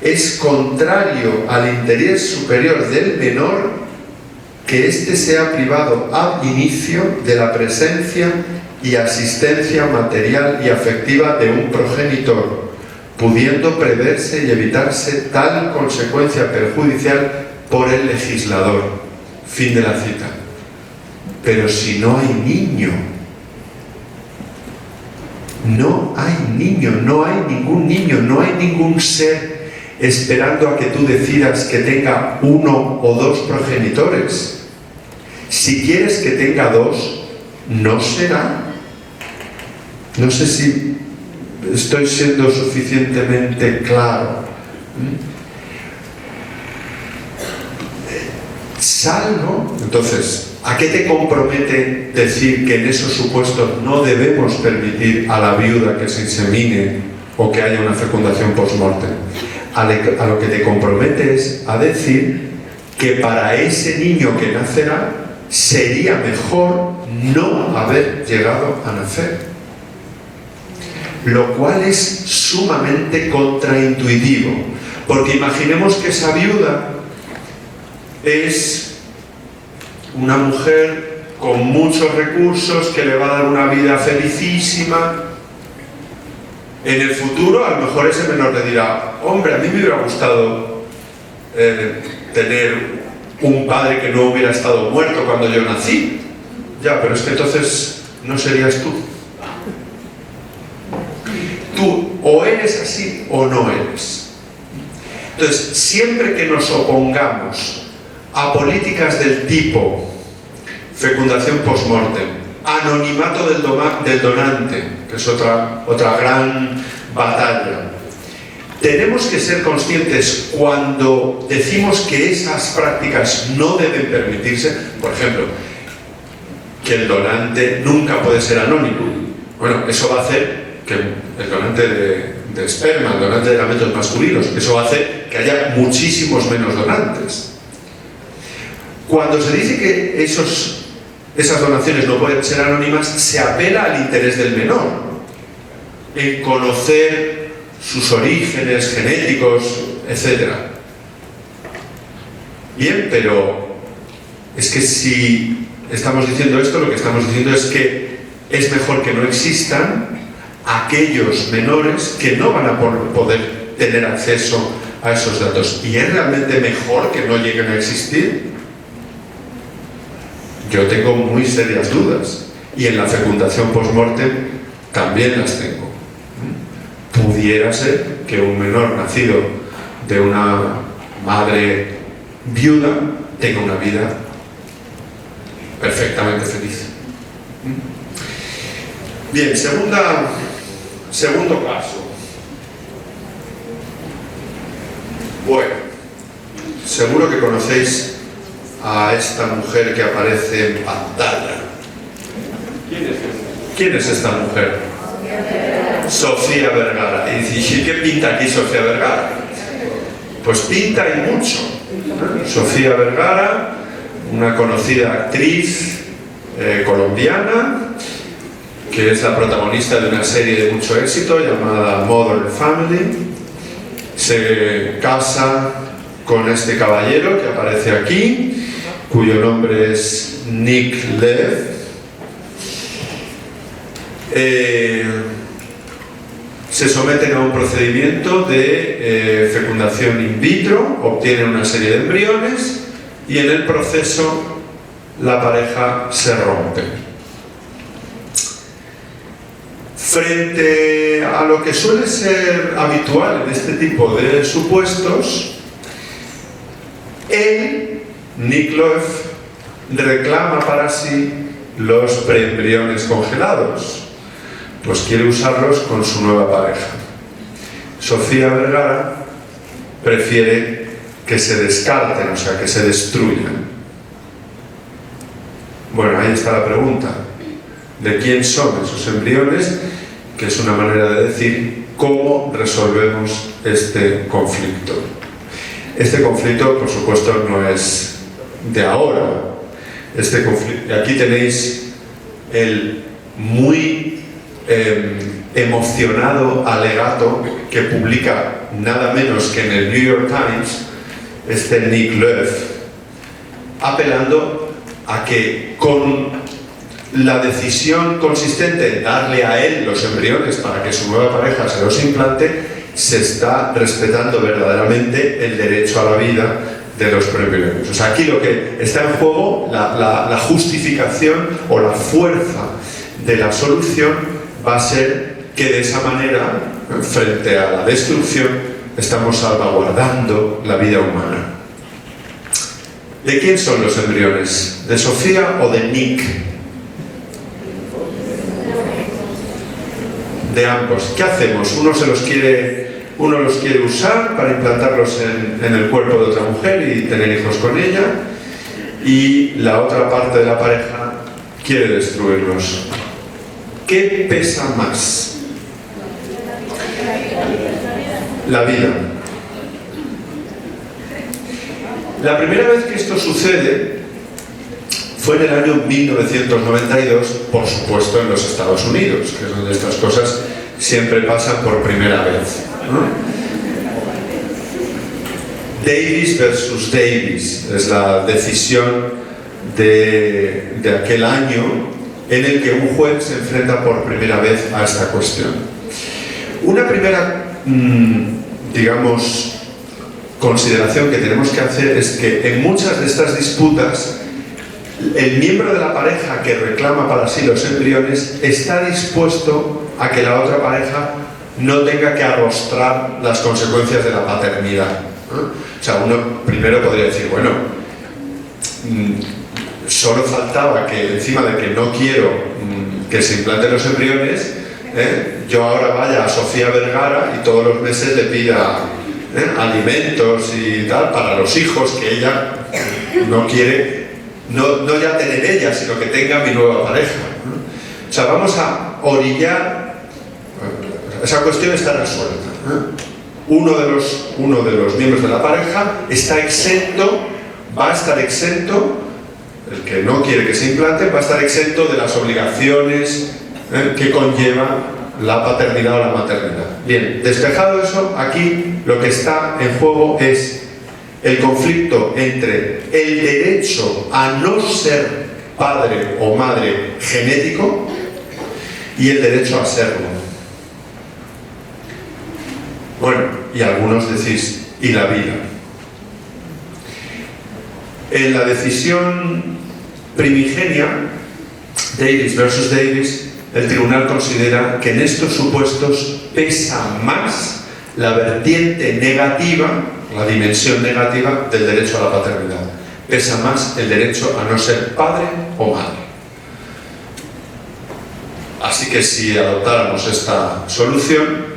es contrario al interés superior del menor que éste sea privado ab inicio de la presencia y asistencia material y afectiva de un progenitor, pudiendo preverse y evitarse tal consecuencia perjudicial por el legislador. Fin de la cita. Pero si no hay niño, No hay niño, no hay ningún niño, no hay ningún ser esperando a que tú decidas que tenga 1 o 2 progenitores. Si quieres que tenga 2, no será. No sé si estoy siendo suficientemente claro. Salvo, entonces, ¿a qué te compromete decir que en esos supuestos no debemos permitir a la viuda que se insemine o que haya una fecundación post-mortem? A lo que te compromete es a decir que para ese niño que nacerá sería mejor no haber llegado a nacer. Lo cual es sumamente contraintuitivo, porque imaginemos que esa viuda es una mujer con muchos recursos que le va a dar una vida felicísima. En el futuro, a lo mejor ese menor le dirá: hombre, a mí me hubiera gustado tener un padre que no hubiera estado muerto cuando yo nací. Ya, pero es que entonces no serías tú. Tú o eres así o no eres. Entonces, siempre que nos opongamos a políticas del tipo fecundación post-mortem, anonimato del donante, que es otra gran batalla, tenemos que ser conscientes cuando decimos que esas prácticas no deben permitirse. Por ejemplo, que el donante nunca puede ser anónimo. Bueno, eso va a hacer que el donante de esperma, el donante de gametos masculinos, eso va a hacer que haya muchísimos menos donantes. Cuando se dice que esas donaciones no pueden ser anónimas, se apela al interés del menor en conocer sus orígenes genéticos, etc. Bien, pero es que si estamos diciendo esto, lo que estamos diciendo es que es mejor que no existan aquellos menores que no van a poder tener acceso a esos datos. ¿Y es realmente mejor que no lleguen a existir? Yo tengo muy serias dudas, y en la fecundación post-mortem también las tengo. Pudiera ser que un menor nacido de una madre viuda tenga una vida perfectamente feliz. Bien, segundo caso. Bueno, seguro que conocéis a esta mujer que aparece en pantalla. ¿Quién es esta mujer? Sofía Vergara. Y dice: ¿qué pinta aquí Sofía Vergara? Pues pinta y mucho. Sofía Vergara, una conocida actriz colombiana, que es la protagonista de una serie de mucho éxito llamada Modern Family. Se casa con este caballero que aparece aquí, cuyo nombre es Nick Lev. Se someten a un procedimiento de fecundación in vitro, obtienen una serie de embriones y en el proceso la pareja se rompe. Frente a lo que suele ser habitual en este tipo de supuestos, Nick Lev, reclama para sí los preembriones congelados, pues quiere usarlos con su nueva pareja. Sofía Vergara prefiere que se descarten, o sea, que se destruyan. Bueno, ahí está la pregunta. ¿De quién son esos embriones? Que es una manera de decir cómo resolvemos este conflicto. Este conflicto, por supuesto, no es de ahora. Este conflicto, aquí tenéis el muy emocionado alegato que publica nada menos que en el New York Times este Nick Lev, apelando a que con la decisión consistente en darle a él los embriones para que su nueva pareja se los implante, se está respetando verdaderamente el derecho a la vida de los preembriones. O sea, aquí lo que está en juego, la justificación o la fuerza de la solución va a ser que de esa manera, frente a la destrucción, estamos salvaguardando la vida humana. ¿De quién son los embriones? ¿De Sofía o de Nick? De ambos. ¿Qué hacemos? Uno los quiere usar para implantarlos en el cuerpo de otra mujer y tener hijos con ella, y la otra parte de la pareja quiere destruirlos. ¿Qué pesa más? La vida. La primera vez que esto sucede fue en el año 1992, por supuesto en los Estados Unidos, que es donde estas cosas siempre pasan por primera vez, ¿no? Davis versus Davis es la decisión de aquel año en el que un juez se enfrenta por primera vez a esta cuestión. Una primera, digamos, consideración que tenemos que hacer es que en muchas de estas disputas el miembro de la pareja que reclama para sí los embriones está dispuesto a que la otra pareja no tenga que arrostrar las consecuencias de la paternidad, ¿no? O sea, uno primero podría decir, bueno, solo faltaba que encima de que no quiero que se implanten los embriones, yo ahora vaya a Sofía Vergara y todos los meses le pida alimentos y tal para los hijos que ella no quiere, no ya tener ella, sino que tenga mi nueva pareja, ¿no? O sea, vamos a orillar, esa cuestión está resuelta, ¿no? Uno de los miembros de la pareja está exento, va a estar exento, el que no quiere que se implante va a estar exento de las obligaciones que conlleva la paternidad o la maternidad. Bien, despejado eso, aquí lo que está en juego es el conflicto entre el derecho a no ser padre o madre genético y el derecho a serlo. Bueno, y algunos decís, ¿y la vida? En la decisión primigenia, Davis versus Davis, el tribunal considera que en estos supuestos pesa más la vertiente negativa, la dimensión negativa del derecho a la paternidad. Pesa más el derecho a no ser padre o madre. Así que si adoptáramos esta solución,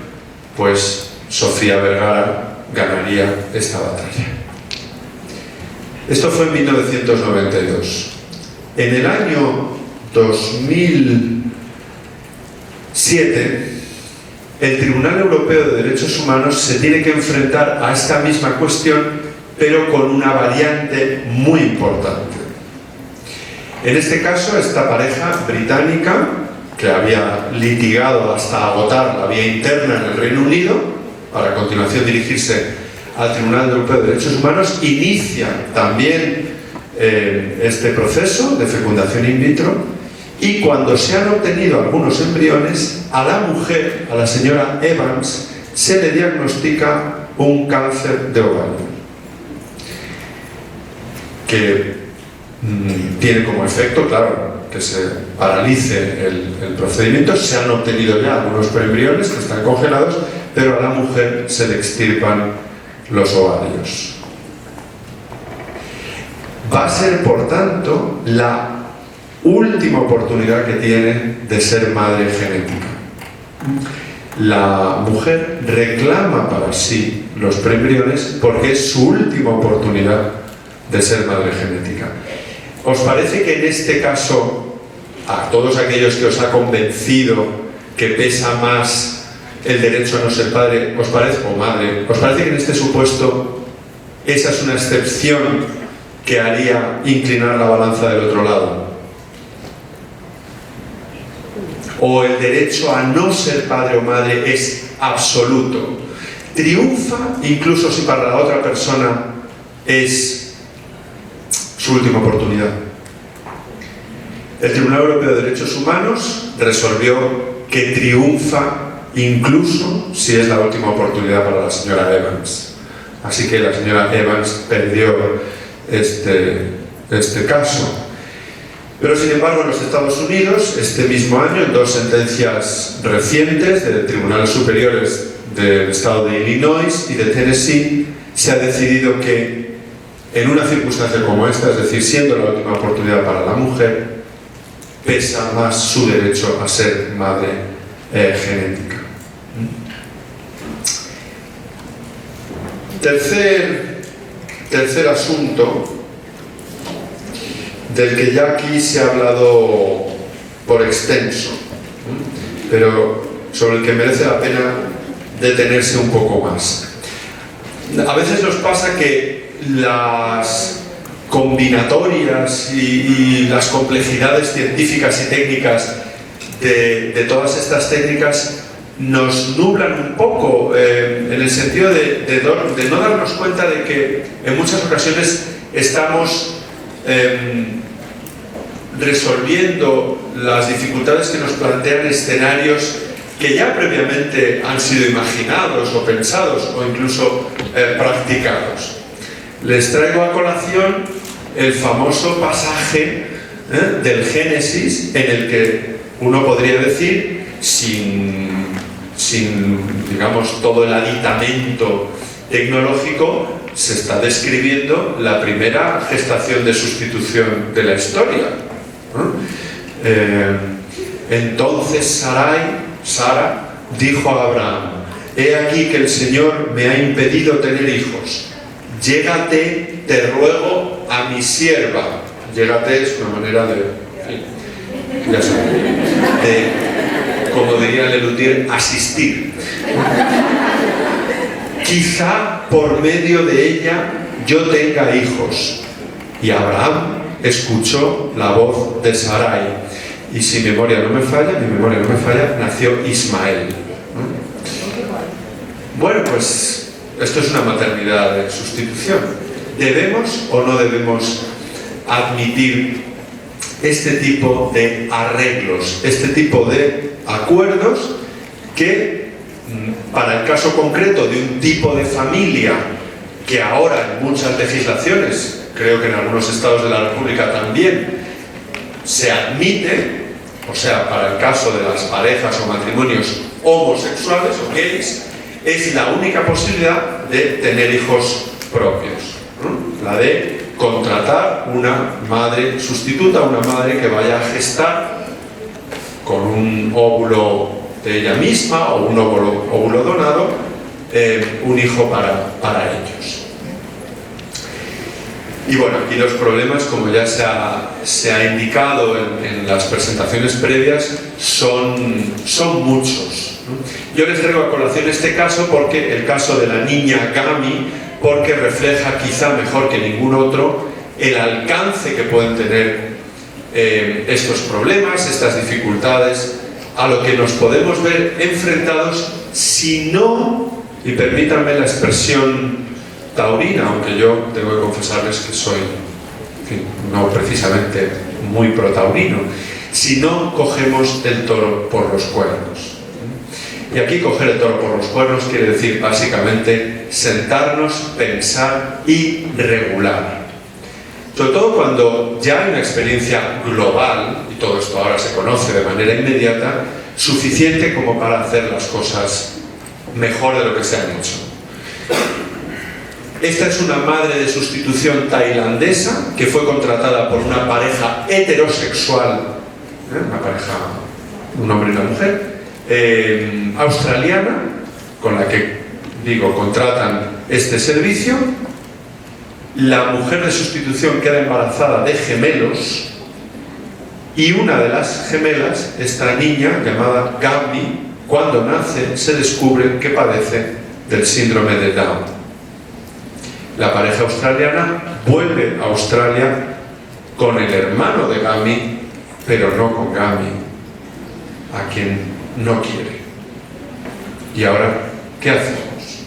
pues Sofía Vergara ganaría esta batalla. Esto fue en 1992. En el año 2007, el Tribunal Europeo de Derechos Humanos se tiene que enfrentar a esta misma cuestión, pero con una variante muy importante. En este caso, esta pareja británica, que había litigado hasta agotar la vía interna en el Reino Unido, para a continuación dirigirse al Tribunal Europeo de Derechos Humanos, inicia también este proceso de fecundación in vitro, y cuando se han obtenido algunos embriones, a la mujer, a la señora Evans, se le diagnostica un cáncer de ovario, que tiene como efecto, claro, que se paralice el procedimiento. Se han obtenido ya algunos preembriones que están congelados, pero a la mujer se le extirpan los ovarios. Va a ser, por tanto, la última oportunidad que tiene de ser madre genética. La mujer reclama para sí los preembriones porque es su última oportunidad de ser madre genética. ¿Os parece que en este caso, a todos aquellos que os ha convencido que pesa más el derecho a no ser padre, os parece, o madre, os parece que en este supuesto esa es una excepción que haría inclinar la balanza del otro lado? ¿O el derecho a no ser padre o madre es absoluto? Triunfa incluso si para la otra persona es su última oportunidad. El Tribunal Europeo de Derechos Humanos resolvió que triunfa incluso si es la última oportunidad para la señora Evans. Así que la señora Evans perdió este caso. Pero sin embargo en los Estados Unidos, este mismo año, en 2 sentencias recientes de tribunales superiores del estado de Illinois y de Tennessee, se ha decidido que en una circunstancia como esta, es decir, siendo la última oportunidad para la mujer, pesa más su derecho a ser madre genética. Tercer asunto, del que ya aquí se ha hablado por extenso, pero sobre el que merece la pena detenerse un poco más. A veces nos pasa que las combinatorias y las complejidades científicas y técnicas de todas estas técnicas nos nublan un poco en el sentido de no darnos cuenta de que en muchas ocasiones estamos resolviendo las dificultades que nos plantean escenarios que ya previamente han sido imaginados o pensados o incluso practicados. Les traigo a colación el famoso pasaje del Génesis en el que uno podría decir, sin digamos todo el aditamento tecnológico, se está describiendo la primera gestación de sustitución de la historia. Entonces Sara dijo a Abraham: he aquí que el Señor me ha impedido tener hijos, llégate, te ruego, a mi sierva. Llégate es una manera de, ya saben, como diría Lelutier, asistir. Quizá por medio de ella yo tenga hijos. Y Abraham escuchó la voz de Sarai, y si mi memoria no me falla, nació Ismael. Bueno, pues esto es una maternidad de sustitución. ¿Debemos o no debemos admitir este tipo de arreglos, este tipo de acuerdos que, para el caso concreto de un tipo de familia que ahora en muchas legislaciones, creo que en algunos estados de la República también, se admite, o sea, para el caso de las parejas o matrimonios homosexuales o gays, es la única posibilidad de tener hijos propios, ¿no? La de contratar una madre sustituta, una madre que vaya a gestar con un óvulo de ella misma o un óvulo donado, un hijo para ellos. Y bueno, aquí los problemas, como ya se ha indicado en las presentaciones previas, son muchos, ¿no? Yo les traigo a colación este caso porque el caso de la niña Gami, porque refleja quizá mejor que ningún otro el alcance que pueden tener estos problemas, estas dificultades, a lo que nos podemos ver enfrentados si no, y permítanme la expresión taurina, aunque yo tengo que confesarles que soy, en fin, no precisamente muy pro-taurino, si no cogemos el toro por los cuernos. Y aquí coger el toro por los cuernos quiere decir básicamente sentarnos, pensar y regular. Sobre todo cuando ya hay una experiencia global, y todo esto ahora se conoce de manera inmediata, suficiente como para hacer las cosas mejor de lo que se han hecho. Esta es una madre de sustitución tailandesa que fue contratada por una pareja heterosexual, una pareja, un hombre y una mujer, australiana, con la que, digo, contratan este servicio. La mujer de sustitución queda embarazada de gemelos y una de las gemelas, esta niña llamada Gami, cuando nace se descubre que padece del síndrome de Down. La pareja australiana vuelve a Australia con el hermano de Gami, pero no con Gami, a quien no quiere. ¿Y ahora qué hacemos?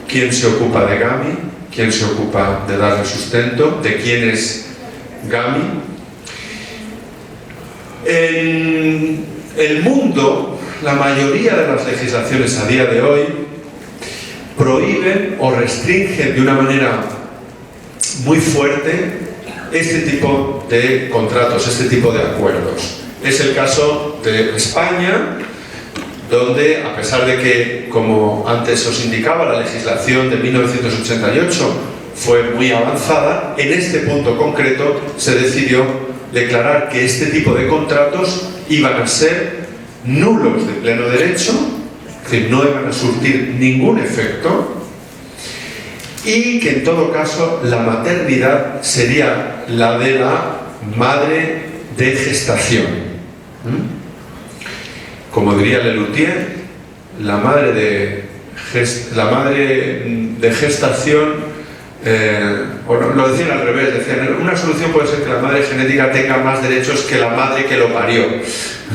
¿Quién se ocupa de Gami? ¿Quién se ocupa de darle sustento? ¿De quién es Gami? En el mundo, la mayoría de las legislaciones a día de hoy prohíben o restringen de una manera muy fuerte este tipo de contratos, este tipo de acuerdos. Es el caso de España, donde, a pesar de que, como antes os indicaba, la legislación de 1988 fue muy avanzada, en este punto concreto se decidió declarar que este tipo de contratos iban a ser nulos de pleno derecho, es decir, no iban a surtir ningún efecto, y que en todo caso la maternidad sería la de la madre de gestación. Como diría Lelutier, la madre de gestación, o lo decían al revés, decían, una solución puede ser que la madre genética tenga más derechos que la madre que lo parió,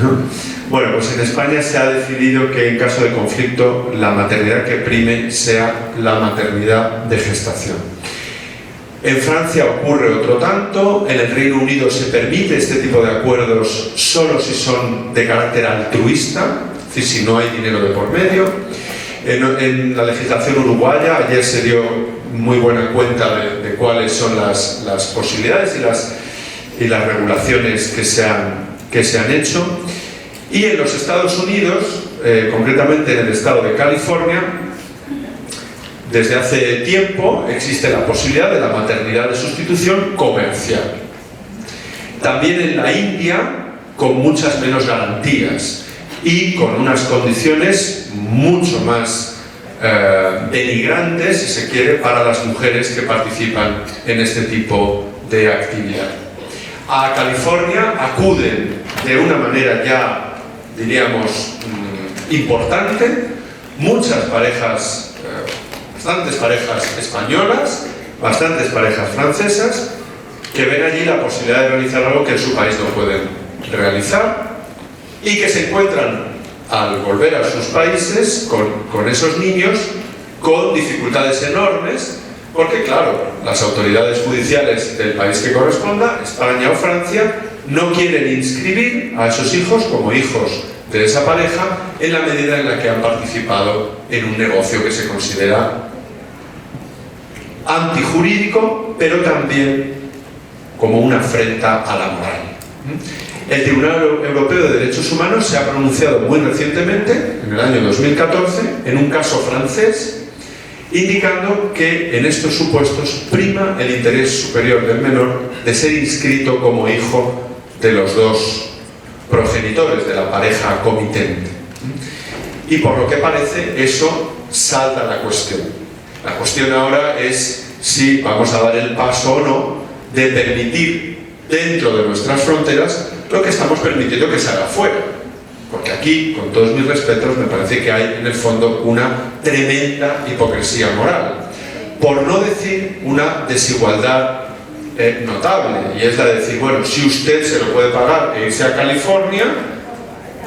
¿no? Bueno, pues en España se ha decidido que en caso de conflicto la maternidad que prime sea la maternidad de gestación. En Francia ocurre otro tanto, en el Reino Unido se permite este tipo de acuerdos solo si son de carácter altruista, es decir, si no hay dinero de por medio. En la legislación uruguaya ayer se dio muy buena cuenta de cuáles son las posibilidades y las regulaciones que se han hecho. Y en los Estados Unidos, concretamente en el estado de California, desde hace tiempo existe la posibilidad de la maternidad de sustitución comercial. También en la India, con muchas menos garantías y con unas condiciones mucho más denigrantes, si se quiere, para las mujeres que participan en este tipo de actividad. A California acuden de una manera ya, diríamos, importante, muchas parejas, bastantes parejas españolas, bastantes parejas francesas, que ven allí la posibilidad de realizar algo que en su país no pueden realizar y que se encuentran al volver a sus países con esos niños con dificultades enormes, porque claro, las autoridades judiciales del país que corresponda, España o Francia, no quieren inscribir a esos hijos como hijos de esa pareja en la medida en la que han participado en un negocio que se considera antijurídico, pero también como una afrenta a la moral. El Tribunal Europeo de Derechos Humanos se ha pronunciado muy recientemente, en el año 2014, en un caso francés, indicando que en estos supuestos prima el interés superior del menor de ser inscrito como hijo de los dos progenitores de la pareja comitente. Y por lo que parece, eso salta la cuestión. La cuestión ahora es si vamos a dar el paso o no de permitir dentro de nuestras fronteras lo que estamos permitiendo que se haga fuera. Porque aquí, con todos mis respetos, me parece que hay en el fondo una tremenda hipocresía moral. Por no decir una desigualdad notable, y es la de decir, bueno, si usted se lo puede pagar e irse a California,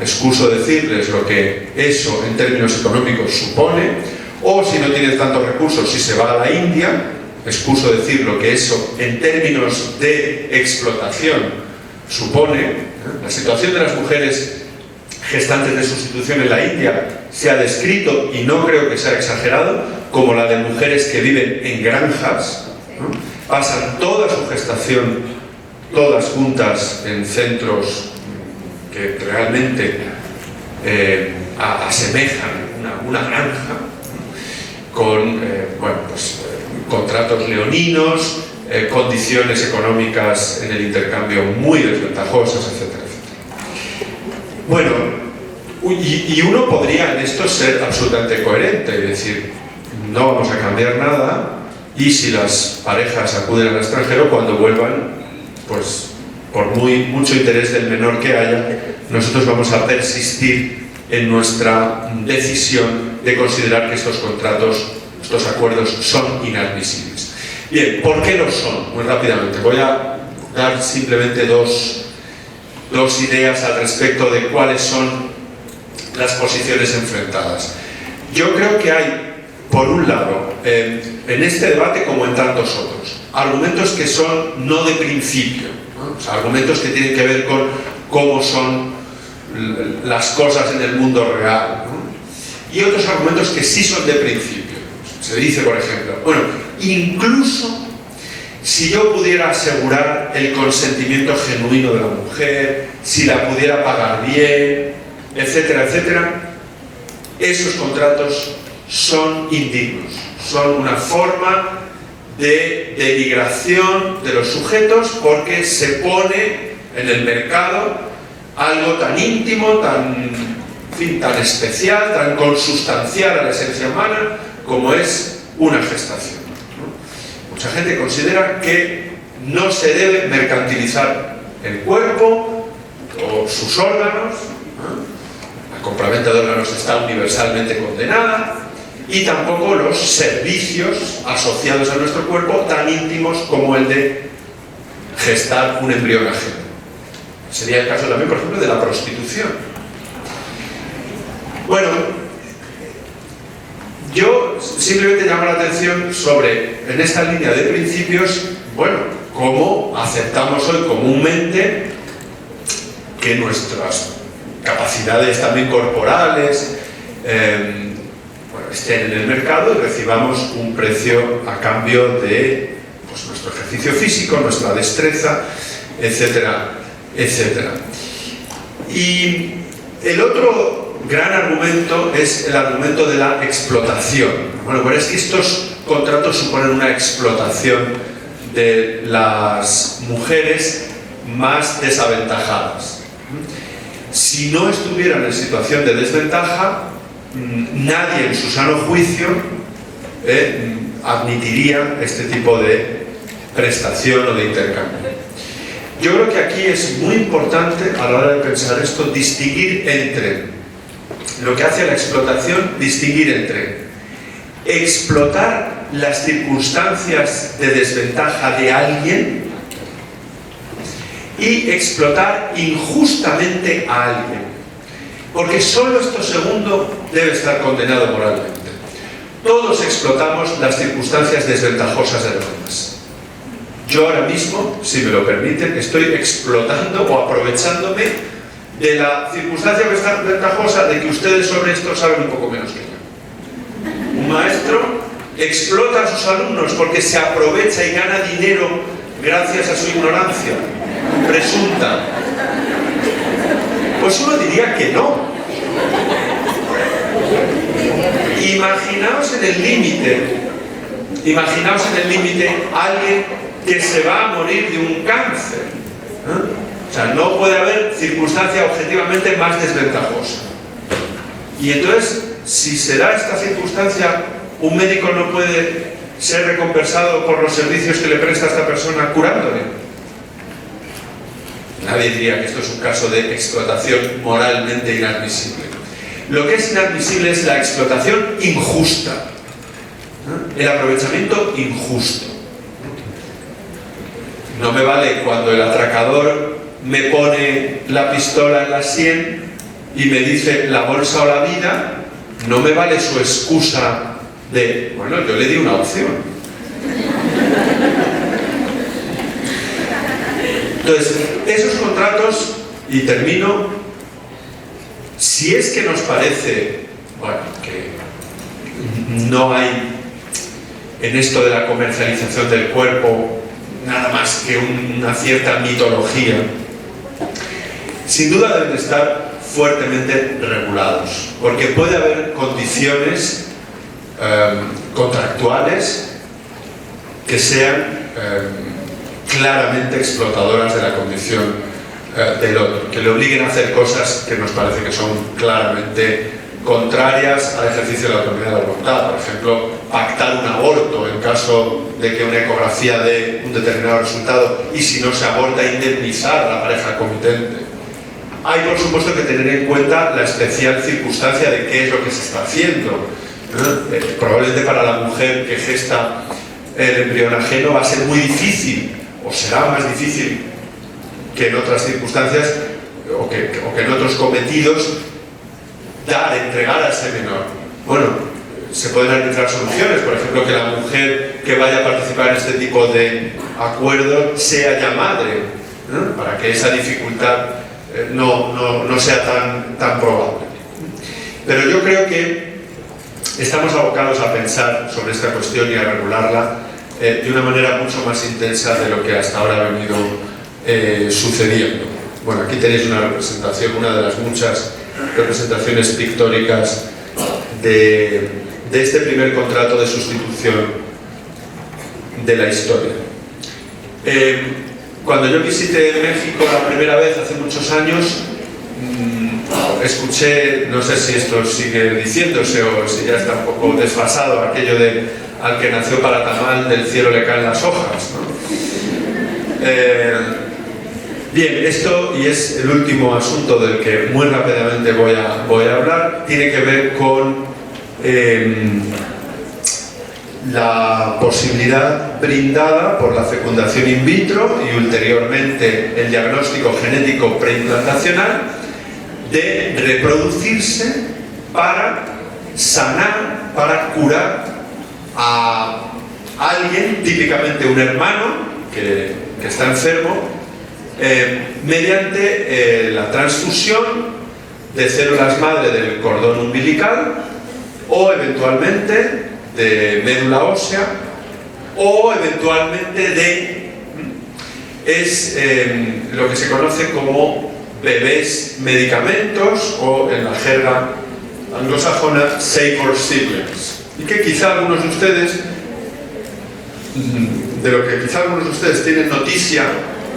excuso decirles lo que eso en términos económicos supone, o si no tiene tantos recursos, si se va a la India, excuso decir lo que eso en términos de explotación supone. La situación de las mujeres gestantes de sustitución en la India se ha descrito, y no creo que sea exagerado, como la de mujeres que viven en granjas, ¿no? Pasan toda su gestación, todas juntas, en centros que realmente asemejan una granja, con contratos leoninos, condiciones económicas en el intercambio muy desventajosas, etcétera, etcétera. Bueno, y uno podría en esto ser absolutamente coherente y decir, no vamos a cambiar nada, y si las parejas acuden al extranjero, cuando vuelvan, pues por mucho interés del menor que haya, nosotros vamos a persistir en nuestra decisión de considerar que estos contratos, estos acuerdos son inadmisibles. Bien, ¿por qué lo son? Muy rápidamente, voy a dar simplemente dos ideas al respecto de cuáles son las posiciones enfrentadas. Yo creo que hay, por un lado, en este debate como en tantos otros, argumentos que son no de principio, ¿no? O sea, argumentos que tienen que ver con cómo son las cosas en el mundo real, ¿no? Y otros argumentos que sí son de principio. Se dice, por ejemplo, bueno, incluso si yo pudiera asegurar el consentimiento genuino de la mujer, si la pudiera pagar bien, etcétera, etcétera, esos contratos son indignos, son una forma de denigración de los sujetos porque se pone en el mercado algo tan íntimo, tan especial, tan consustancial a la esencia humana como es una gestación, ¿no? Mucha gente considera que no se debe mercantilizar el cuerpo o sus órganos, ¿no? La compraventa de órganos está universalmente condenada, y tampoco los servicios asociados a nuestro cuerpo tan íntimos como el de gestar un embrión ajeno. Sería el caso también, por ejemplo, de la prostitución. Bueno, yo simplemente llamo la atención sobre, en esta línea de principios, bueno, cómo aceptamos hoy comúnmente que nuestras capacidades también corporales estén en el mercado y recibamos un precio a cambio de pues, nuestro ejercicio físico, nuestra destreza, etcétera, etcétera. Y el otro gran argumento es el argumento de la explotación. Bueno, pero es que estos contratos suponen una explotación de las mujeres más desaventajadas. Si no estuvieran en situación de desventaja, nadie en su sano juicio admitiría este tipo de prestación o de intercambio. Yo creo que aquí es muy importante a la hora de pensar esto distinguir entre lo que hace la explotación, distinguir entre explotar las circunstancias de desventaja de alguien y explotar injustamente a alguien. Porque solo esto segundo debe estar condenado moralmente. Todos explotamos las circunstancias desventajosas de los demás. Yo ahora mismo, si me lo permiten, estoy explotando o aprovechándome de la circunstancia que está ventajosa de que ustedes sobre esto saben un poco menos que yo. Un maestro explota a sus alumnos porque se aprovecha y gana dinero gracias a su ignorancia presunta. Pues uno diría que no. Imaginaos en el límite alguien que se va a morir de un cáncer, ¿no? O sea, no puede haber circunstancia objetivamente más desventajosa. Y entonces, si se da esta circunstancia, un médico no puede ser recompensado por los servicios que le presta a esta persona curándole. Nadie diría que esto es un caso de explotación moralmente inadmisible. Lo que es inadmisible es la explotación injusta, ¿no? El aprovechamiento injusto. No me vale cuando el atracador me pone la pistola en la sien y me dice la bolsa o la vida, no me vale su excusa de, bueno, yo le di una opción. Entonces, esos contratos, y termino, si es que nos parece, bueno, que no hay en esto de la comercialización del cuerpo nada más que una cierta mitología, sin duda deben estar fuertemente regulados, porque puede haber condiciones contractuales que sean claramente explotadoras de la condición del otro, que le obliguen a hacer cosas que nos parece que son claramente contrarias al ejercicio de la autonomía de la voluntad. Por ejemplo, pactar un aborto en caso de que una ecografía dé un determinado resultado y si no se aborta, indemnizar a la pareja comitente. Hay, por supuesto, que tener en cuenta la especial circunstancia de qué es lo que se está haciendo, ¿no? Probablemente para la mujer que gesta el embrión ajeno va a ser muy difícil, o será más difícil que en otras circunstancias o que en otros cometidos, entregar a ese menor. Bueno, se pueden arbitrar soluciones, por ejemplo, que la mujer que vaya a participar en este tipo de acuerdos sea ya madre, ¿no? Para que esa dificultad no sea tan probable. Pero yo creo que estamos abocados a pensar sobre esta cuestión y a regularla de una manera mucho más intensa de lo que hasta ahora ha venido sucediendo. Bueno, aquí tenéis una representación, una de las muchas representaciones pictóricas de este primer contrato de sustitución de la historia. Cuando yo visité México la primera vez, hace muchos años, escuché, no sé si esto sigue diciéndose o si ya está un poco desfasado, aquello de al que nació para tamal del cielo le caen las hojas, ¿no? Bien, esto, y es el último asunto del que muy rápidamente voy a hablar, tiene que ver con la posibilidad brindada por la fecundación in vitro y ulteriormente el diagnóstico genético preimplantacional de reproducirse para sanar, para curar a alguien, típicamente un hermano que está enfermo, mediante la transfusión de células madre del cordón umbilical o eventualmente de médula ósea o eventualmente es lo que se conoce como bebés medicamentos o en la jerga anglosajona Safer Siblings, y que quizá algunos de ustedes tienen noticia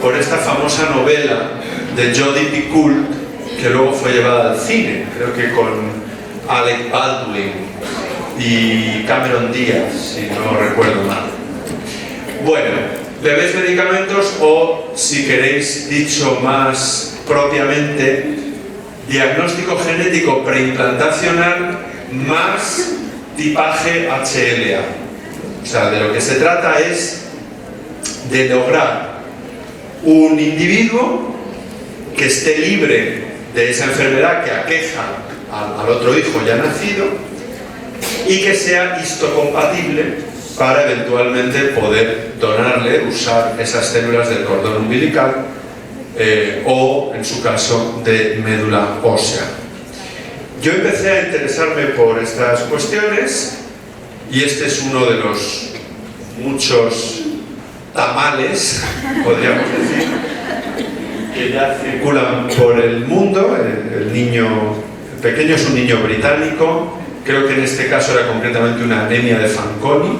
por esta famosa novela de Jodi Picoult que luego fue llevada al cine, creo que con Alec Baldwin y Cameron Díaz, si no recuerdo mal. Bueno, bebés medicamentos o, si queréis dicho más propiamente, diagnóstico genético preimplantacional más tipaje HLA. O sea, de lo que se trata es de lograr un individuo que esté libre de esa enfermedad que aqueja al otro hijo ya nacido y que sea histocompatible para eventualmente poder donarle, usar esas células del cordón umbilical o, en su caso, de médula ósea. Yo empecé a interesarme por estas cuestiones y este es uno de los muchos tamales, podríamos decir, que ya circulan por el mundo. El pequeño es un niño británico, creo que en este caso era concretamente una anemia de Fanconi,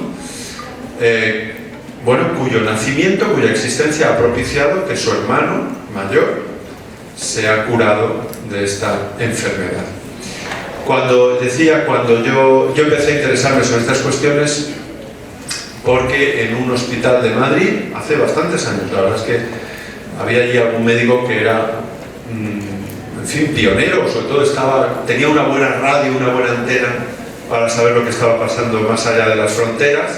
cuyo nacimiento, cuya existencia ha propiciado que su hermano mayor se ha curado de esta enfermedad. Cuando yo empecé a interesarme sobre estas cuestiones, porque en un hospital de Madrid, hace bastantes años, la verdad es que había allí algún médico que era, en fin, pionero, sobre todo tenía una buena radio, una buena antena para saber lo que estaba pasando más allá de las fronteras.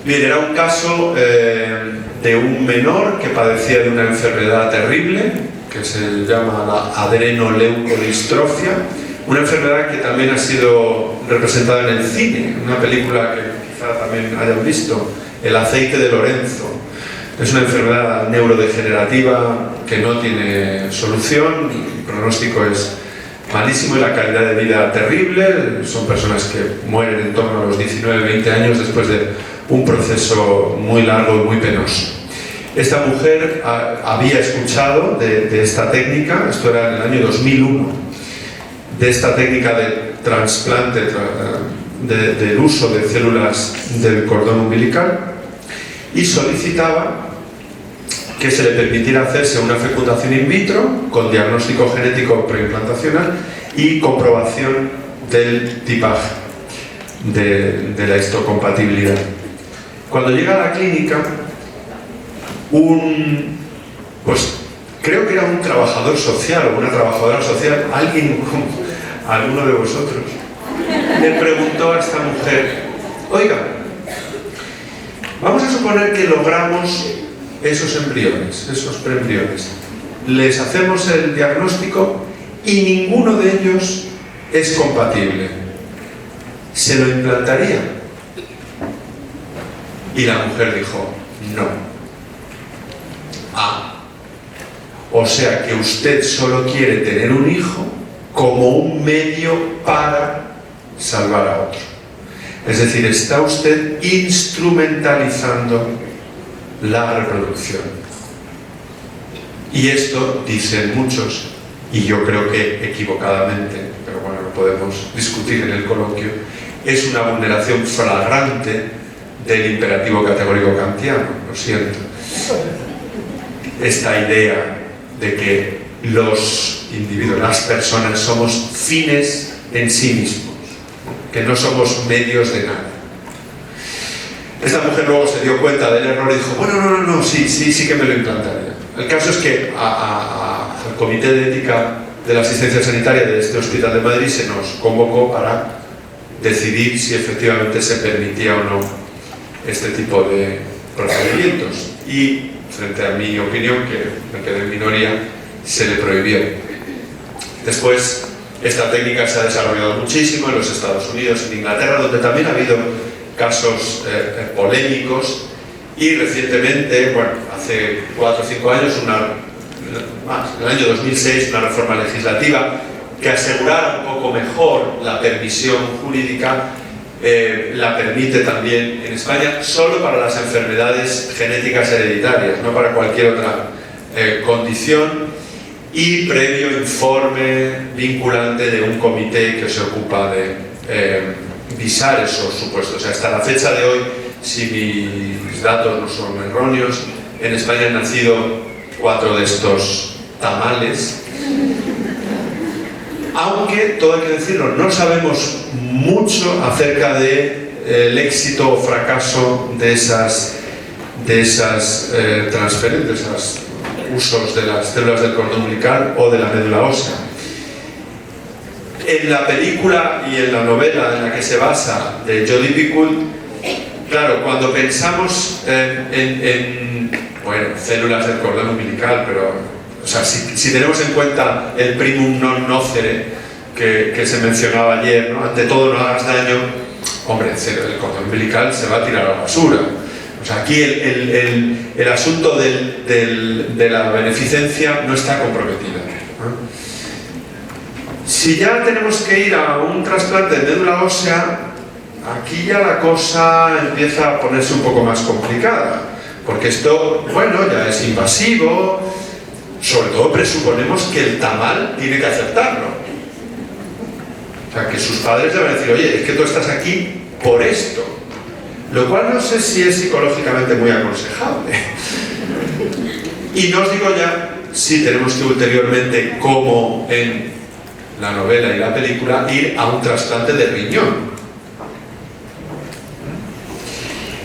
Bien, era un caso de un menor que padecía de una enfermedad terrible, que se llama la adrenoleucodistrofia, una enfermedad que también ha sido representada en el cine, una película que quizá también hayan visto, El aceite de Lorenzo. Es una enfermedad neurodegenerativa que no tiene solución, el pronóstico es malísimo y la calidad de vida terrible. Son personas que mueren en torno a los 19-20 años después de un proceso muy largo y muy penoso. Esta mujer había escuchado de esta técnica, esto era en el año 2001, de esta técnica de trasplante, del uso de células del cordón umbilical, y solicitaba que se le permitiera hacerse una fecundación in vitro con diagnóstico genético preimplantacional y comprobación del tipaje, de la histocompatibilidad. Cuando llega a la clínica, creo que era un trabajador social o una trabajadora social, alguno de vosotros, le preguntó a esta mujer: oiga, vamos a suponer que logramos esos embriones, esos preembriones, les hacemos el diagnóstico y ninguno de ellos es compatible, ¿se lo implantaría? Y la mujer dijo: no. O sea que usted solo quiere tener un hijo como un medio para salvar a otro. Es decir, está usted instrumentalizando la reproducción. Y esto, dicen muchos, y yo creo que equivocadamente, pero bueno, lo podemos discutir en el coloquio, es una vulneración flagrante del imperativo categórico kantiano, lo siento. Esta idea de que los individuos, las personas, somos fines en sí mismos, que no somos medios de nada. Esta mujer luego se dio cuenta del error y dijo, bueno, no, sí que me lo implantaría. El caso es que al Comité de Ética de la Asistencia Sanitaria de este Hospital de Madrid se nos convocó para decidir si efectivamente se permitía o no este tipo de procedimientos. Y frente a mi opinión, que me quedé en minoría, se le prohibió. Después, esta técnica se ha desarrollado muchísimo en los Estados Unidos, en Inglaterra, donde también ha habido casos polémicos, y recientemente, bueno, hace 4 o 5 años, en el año 2006, una reforma legislativa que asegurara un poco mejor la permisión jurídica, la permite también en España, solo para las enfermedades genéticas hereditarias, no para cualquier otra condición, y previo informe vinculante de un comité que se ocupa de visar esos supuestos. O sea, hasta la fecha de hoy, si mis datos no son erróneos, en España han nacido 4 de estos tamales. Aunque, todo hay que decirlo, no sabemos mucho acerca del éxito o fracaso de esas transferencias, de esos usos de las células del cordón umbilical o de la médula ósea. En la película y en la novela en la que se basa de Jodie Picoult, claro, cuando pensamos en células del cordón umbilical, pero o sea, si tenemos en cuenta el primum non nocere que se mencionaba ayer, ¿no? Ante todo no hagas daño, hombre, el cordón umbilical se va a tirar a la basura. O sea, aquí el asunto de la beneficencia no está comprometido, ¿no? Si ya tenemos que ir a un trasplante de médula ósea, aquí ya la cosa empieza a ponerse un poco más complicada, porque esto, bueno, ya es invasivo. Sobre todo presuponemos que el tamal tiene que aceptarlo. O sea, que sus padres le van a decir, oye, es que tú estás aquí por esto. Lo cual no sé si es psicológicamente muy aconsejable. Y no os digo ya si tenemos que ulteriormente, como en la novela y la película, ir a un trasplante de riñón.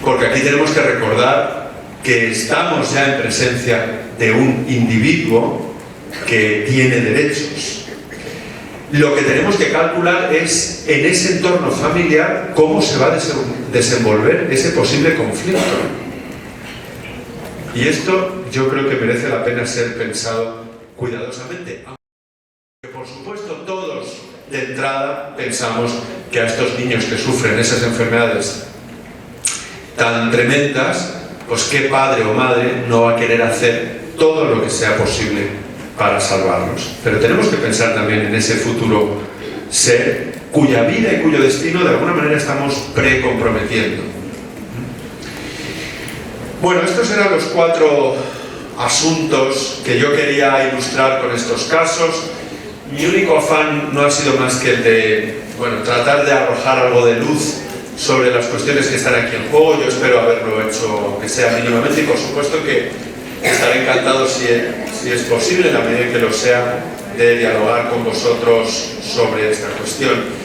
Porque aquí tenemos que recordar que estamos ya en presencia de un individuo que tiene derechos. Lo que tenemos que calcular es, en ese entorno familiar, cómo se va a desenvolver ese posible conflicto. Y esto yo creo que merece la pena ser pensado cuidadosamente. Aunque, por supuesto, todos de entrada pensamos que a estos niños que sufren esas enfermedades tan tremendas, pues qué padre o madre no va a querer hacer todo lo que sea posible para salvarlos. Pero tenemos que pensar también en ese futuro ser cuya vida y cuyo destino de alguna manera estamos precomprometiendo. Bueno, estos eran los 4 asuntos que yo quería ilustrar con estos casos. Mi único afán no ha sido más que el de, bueno, tratar de arrojar algo de luz sobre las cuestiones que están aquí en juego. Yo espero haberlo hecho, aunque sea mínimamente, y por supuesto que estaré encantado, si es posible, en la medida que lo sea, de dialogar con vosotros sobre esta cuestión.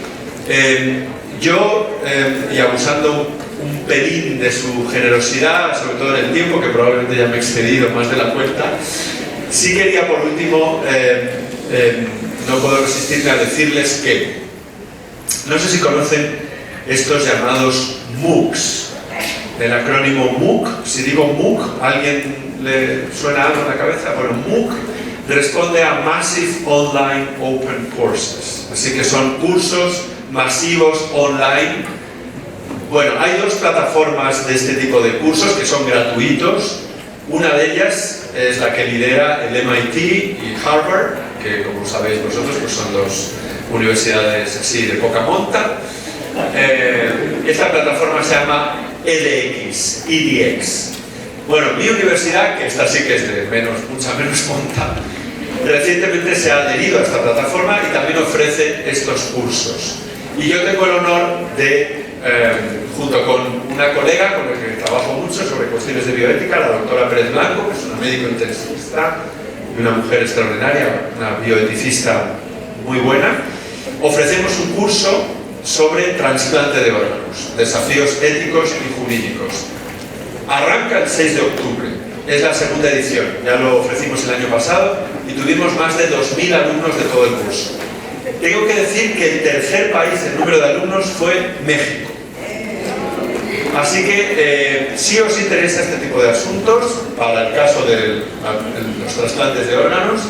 Y abusando un pelín de su generosidad, sobre todo en el tiempo, que probablemente ya me he excedido más de la cuenta, sí quería, por último, no puedo resistirme a decirles que, no sé si conocen estos llamados MOOCs, del acrónimo MOOC. Si digo MOOC, ¿alguien le suena algo en la cabeza? Bueno, MOOC responde a Massive Online Open Courses, así que son cursos masivos online. Bueno, hay 2 plataformas de este tipo de cursos que son gratuitos. Una de ellas es la que lidera el MIT y Harvard, que, como sabéis vosotros, pues son 2 universidades así de poca monta. Esta plataforma se llama EDX. Bueno, mi universidad, que esta sí que es de mucha menos monta, recientemente se ha adherido a esta plataforma y también ofrece estos cursos. Y yo tengo el honor de, junto con una colega con la que trabajo mucho sobre cuestiones de bioética, la doctora Pérez Blanco, que es una médico intensivista y una mujer extraordinaria, una bioeticista muy buena, ofrecemos un curso sobre trasplante de órganos, desafíos éticos y jurídicos. Arranca el 6 de octubre, es la segunda edición, ya lo ofrecimos el año pasado y tuvimos más de 2.000 alumnos de todo el curso. Tengo que decir que el tercer país en número de alumnos fue México. Así que si os interesa este tipo de asuntos, para el caso de los trasplantes de órganos,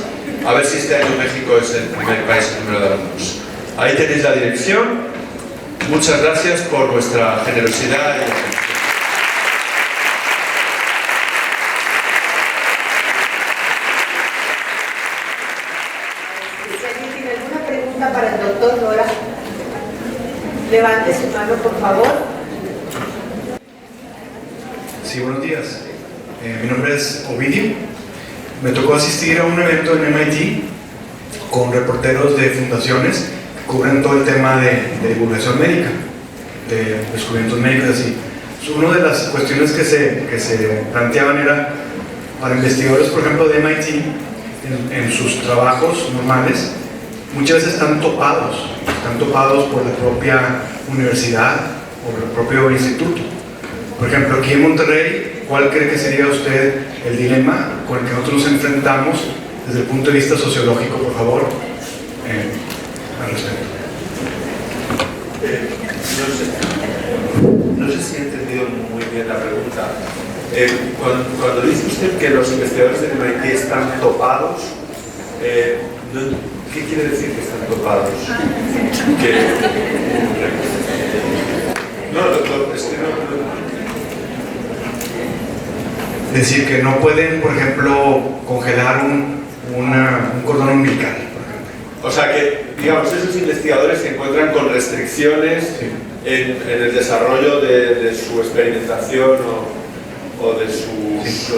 a ver si este año México es el primer país en número de alumnos. Ahí tenéis la dirección. Muchas gracias por vuestra generosidad y atención. Si alguien tiene alguna pregunta para el doctor Lora, levante su mano, por favor. Sí, buenos días. Mi nombre es Ovidio. Me tocó asistir a un evento en MIT con reporteros de fundaciones que cubren todo el tema de divulgación médica, de descubrimientos médicos, así. Una de las cuestiones que se planteaban era para investigadores, por ejemplo, de MIT, en sus trabajos normales, muchas veces están topados por la propia universidad o por el propio instituto. Por ejemplo, aquí en Monterrey, ¿cuál cree que sería usted el dilema con el que nosotros nos enfrentamos desde el punto de vista sociológico, por favor, al respecto? No sé si he entendido muy bien la pregunta. Cuando dice usted que los investigadores del MIT están topados, ¿qué quiere decir que están topados? No, doctor, es que no. Es decir, que no pueden, por ejemplo, congelar un cordón umbilical, por ejemplo. O sea que, digamos, esos investigadores se encuentran con restricciones en el desarrollo de su experimentación o de sus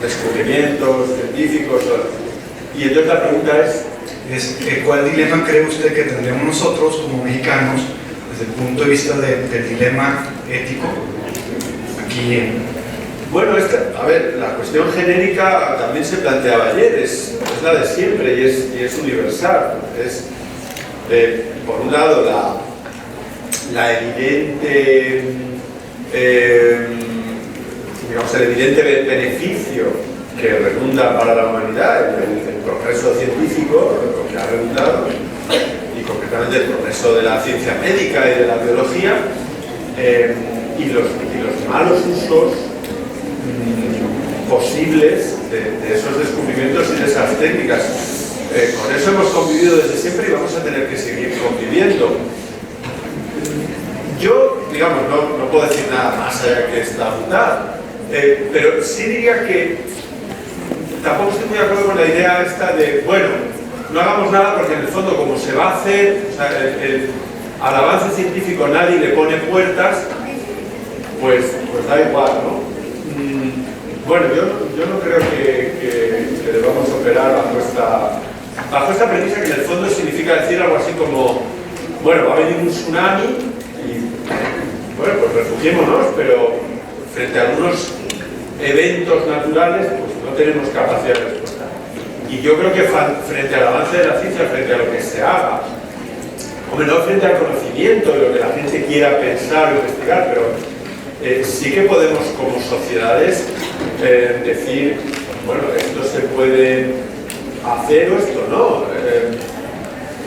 descubrimientos científicos. Y entonces la pregunta es ¿cuál dilema cree usted que tendremos nosotros como mexicanos desde el punto de vista del dilema ético aquí en... Bueno, a ver, la cuestión genérica también se planteaba ayer, es la de siempre y es universal. Es, por un lado, la evidente, digamos, el evidente beneficio que redunda para la humanidad, el progreso científico, lo que ha redundado, y concretamente el progreso de la ciencia médica y de la biología, y los malos usos posibles de esos descubrimientos y de esas técnicas. Con eso hemos convivido desde siempre y vamos a tener que seguir conviviendo. Yo, digamos, no puedo decir nada más allá que esta bondad, pero sí diría que tampoco estoy muy de acuerdo con la idea esta de, bueno, no hagamos nada porque en el fondo como se va a hacer, o sea, al avance científico nadie le pone puertas, pues da igual, ¿no? Bueno, yo no creo que debamos operar bajo esta premisa, que en el fondo significa decir algo así como, bueno, va a venir un tsunami y, bueno, pues refugiémonos, pero frente a algunos eventos naturales, pues no tenemos capacidad de respuesta. Y yo creo que frente al avance de la ciencia, frente a lo que se haga, hombre, no frente al conocimiento, de lo que la gente quiera pensar o investigar, pero sí que podemos como sociedades decir, bueno, esto se puede hacer o esto no.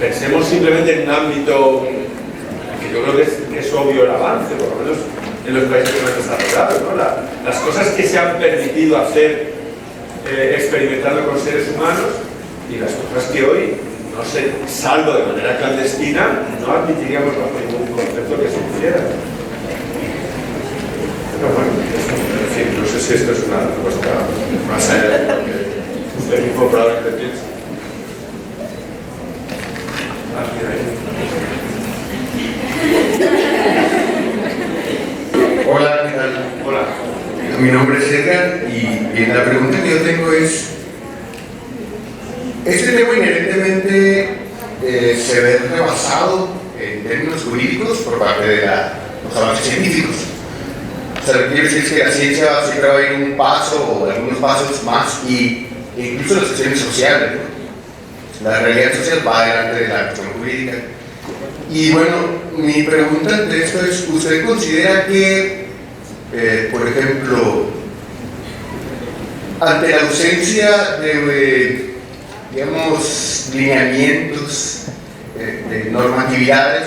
Pensemos simplemente en un ámbito que yo creo que es obvio el avance, por lo menos en los países que hemos desarrollado, ¿no? Las cosas que se han permitido hacer experimentando con seres humanos y las cosas que hoy, no sé, salvo de manera clandestina, no admitiríamos bajo ningún concepto que se hiciera. Pero bueno, en fin, no sé si esto es una respuesta más allá de lo que usted mismo probablemente piensa. Hola, ¿qué tal? Hola. Mi nombre es Edgar y la pregunta que yo tengo es, ¿este tema inherentemente se ve rebasado en términos jurídicos por parte de los avances científicos? O sea, quiere decir que la ciencia siempre va a ir un paso o algunos pasos más y incluso las cuestiones sociales, ¿no? La realidad social va delante de la cuestión jurídica. Y bueno, mi pregunta ante esto es, ¿usted considera que, por ejemplo, ante la ausencia de, digamos, lineamientos, de normatividades,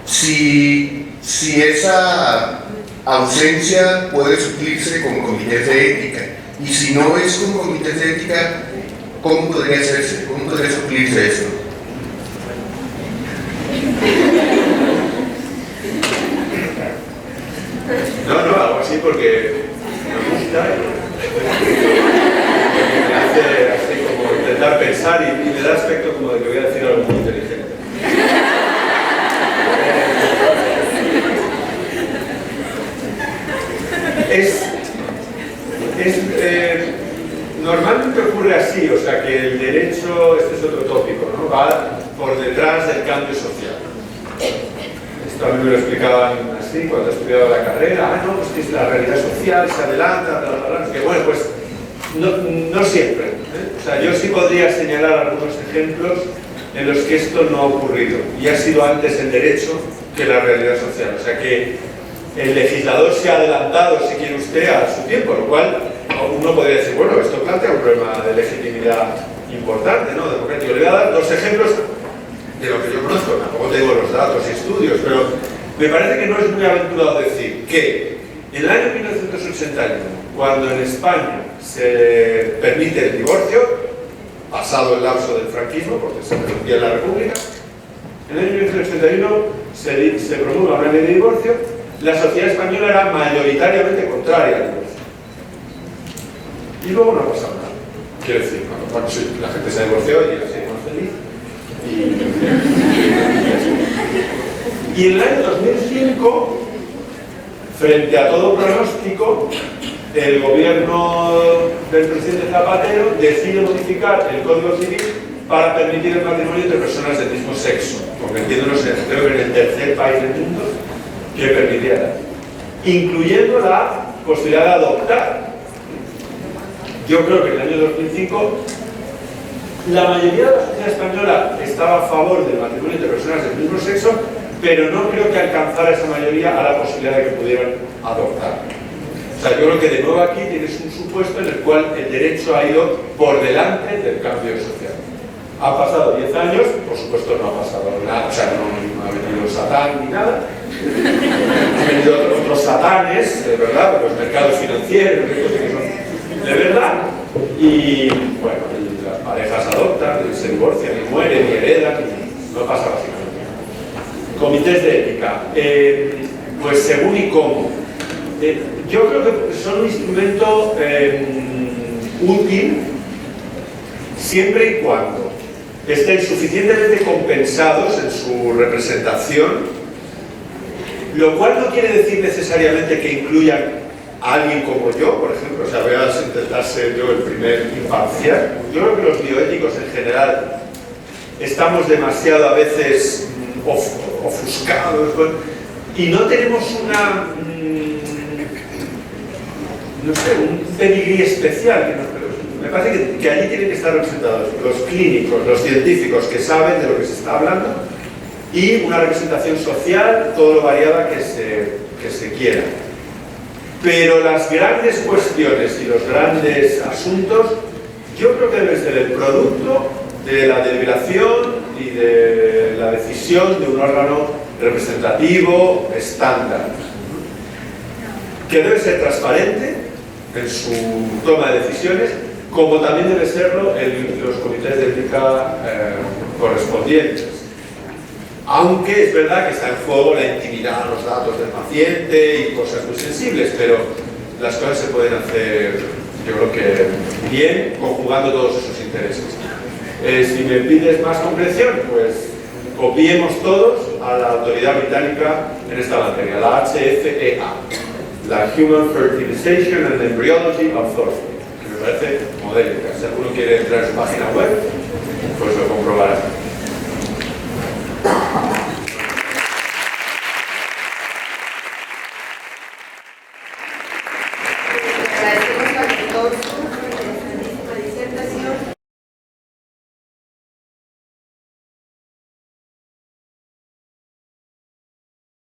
si esa ausencia puede suplirse con comités de ética? Y si no es con comités de ética, ¿cómo podría hacerse? ¿Cómo podría suplirse esto? No, algo así porque me gusta me hace así como intentar pensar y me da aspecto como de que voy a decir algo muy inteligente. Normalmente ocurre así, o sea que el derecho, este es otro tópico, ¿no? Va por detrás del cambio social. Esto a mí me lo explicaban así cuando estudiaba la carrera. No, pues que es la realidad social, se adelanta, bla, bla, bla. Que bueno, pues no siempre, ¿eh? O sea, yo sí podría señalar algunos ejemplos en los que esto no ha ocurrido y ha sido antes el derecho que la realidad social. O sea que el legislador se ha adelantado, si quiere usted, a su tiempo, lo cual uno podría decir, bueno, esto plantea un problema de legitimidad importante, ¿no? Democrático. Le voy a dar dos ejemplos de lo que yo conozco, tampoco tengo los datos y estudios, pero me parece que no es muy aventurado decir que en el año 1981, cuando en España se permite el divorcio, pasado el lapso del franquismo, porque se permitía en la República, en el año 1981 se promulga una ley de divorcio. La sociedad española era mayoritariamente contraria al divorcio. Y luego no ha pasado nada. Quiero decir, bueno, sí, la gente se divorció y así más feliz. Y en el año 2005, frente a todo pronóstico, el gobierno del presidente Zapatero decide modificar el Código Civil para permitir el matrimonio entre personas del mismo sexo, convirtiéndonos, creo que en el tercer país del mundo que permitiera, incluyendo la posibilidad de adoptar. Yo creo que en el año 2005 la mayoría de la sociedad española estaba a favor del matrimonio entre personas del mismo sexo, pero no creo que alcanzara esa mayoría a la posibilidad de que pudieran adoptar. O sea, yo creo que de nuevo aquí tienes un supuesto en el cual el derecho ha ido por delante del cambio social. Ha pasado 10 años, por supuesto no ha pasado nada, o sea, no ha venido Satán ni nada. Han venido otros satanes, de verdad, los mercados financieros, de verdad. Y bueno, las parejas adoptan, se divorcian, ni mueren, ni heredan, no pasa básicamente. Comités de ética, pues según y cómo. Yo creo que son un instrumento útil siempre y cuando estén suficientemente compensados en su representación, lo cual no quiere decir necesariamente que incluyan a alguien como yo, por ejemplo. O sea, voy a intentar ser yo el primer imparcial. Yo creo que los bioéticos en general estamos demasiado a veces ofuscados, bueno, y no tenemos no sé, un pedigrí especial. Me parece que allí tienen que estar representados los clínicos, los científicos que saben de lo que se está hablando, y una representación social, todo lo variada que se quiera. Pero las grandes cuestiones y los grandes asuntos, yo creo que deben ser el producto de la deliberación y de la decisión de un órgano representativo estándar, que debe ser transparente en su toma de decisiones, como también debe serlo en los comités de ética correspondientes. Aunque es verdad que está en juego la intimidad, los datos del paciente y cosas muy sensibles, pero las cosas se pueden hacer, yo creo que bien, conjugando todos esos intereses. Si me pides más comprensión, pues copiemos todos a la autoridad británica en esta materia, la HFEA, la Human Fertilization and Embryology Authority, que me parece modélica. Si alguno quiere entrar en su página web,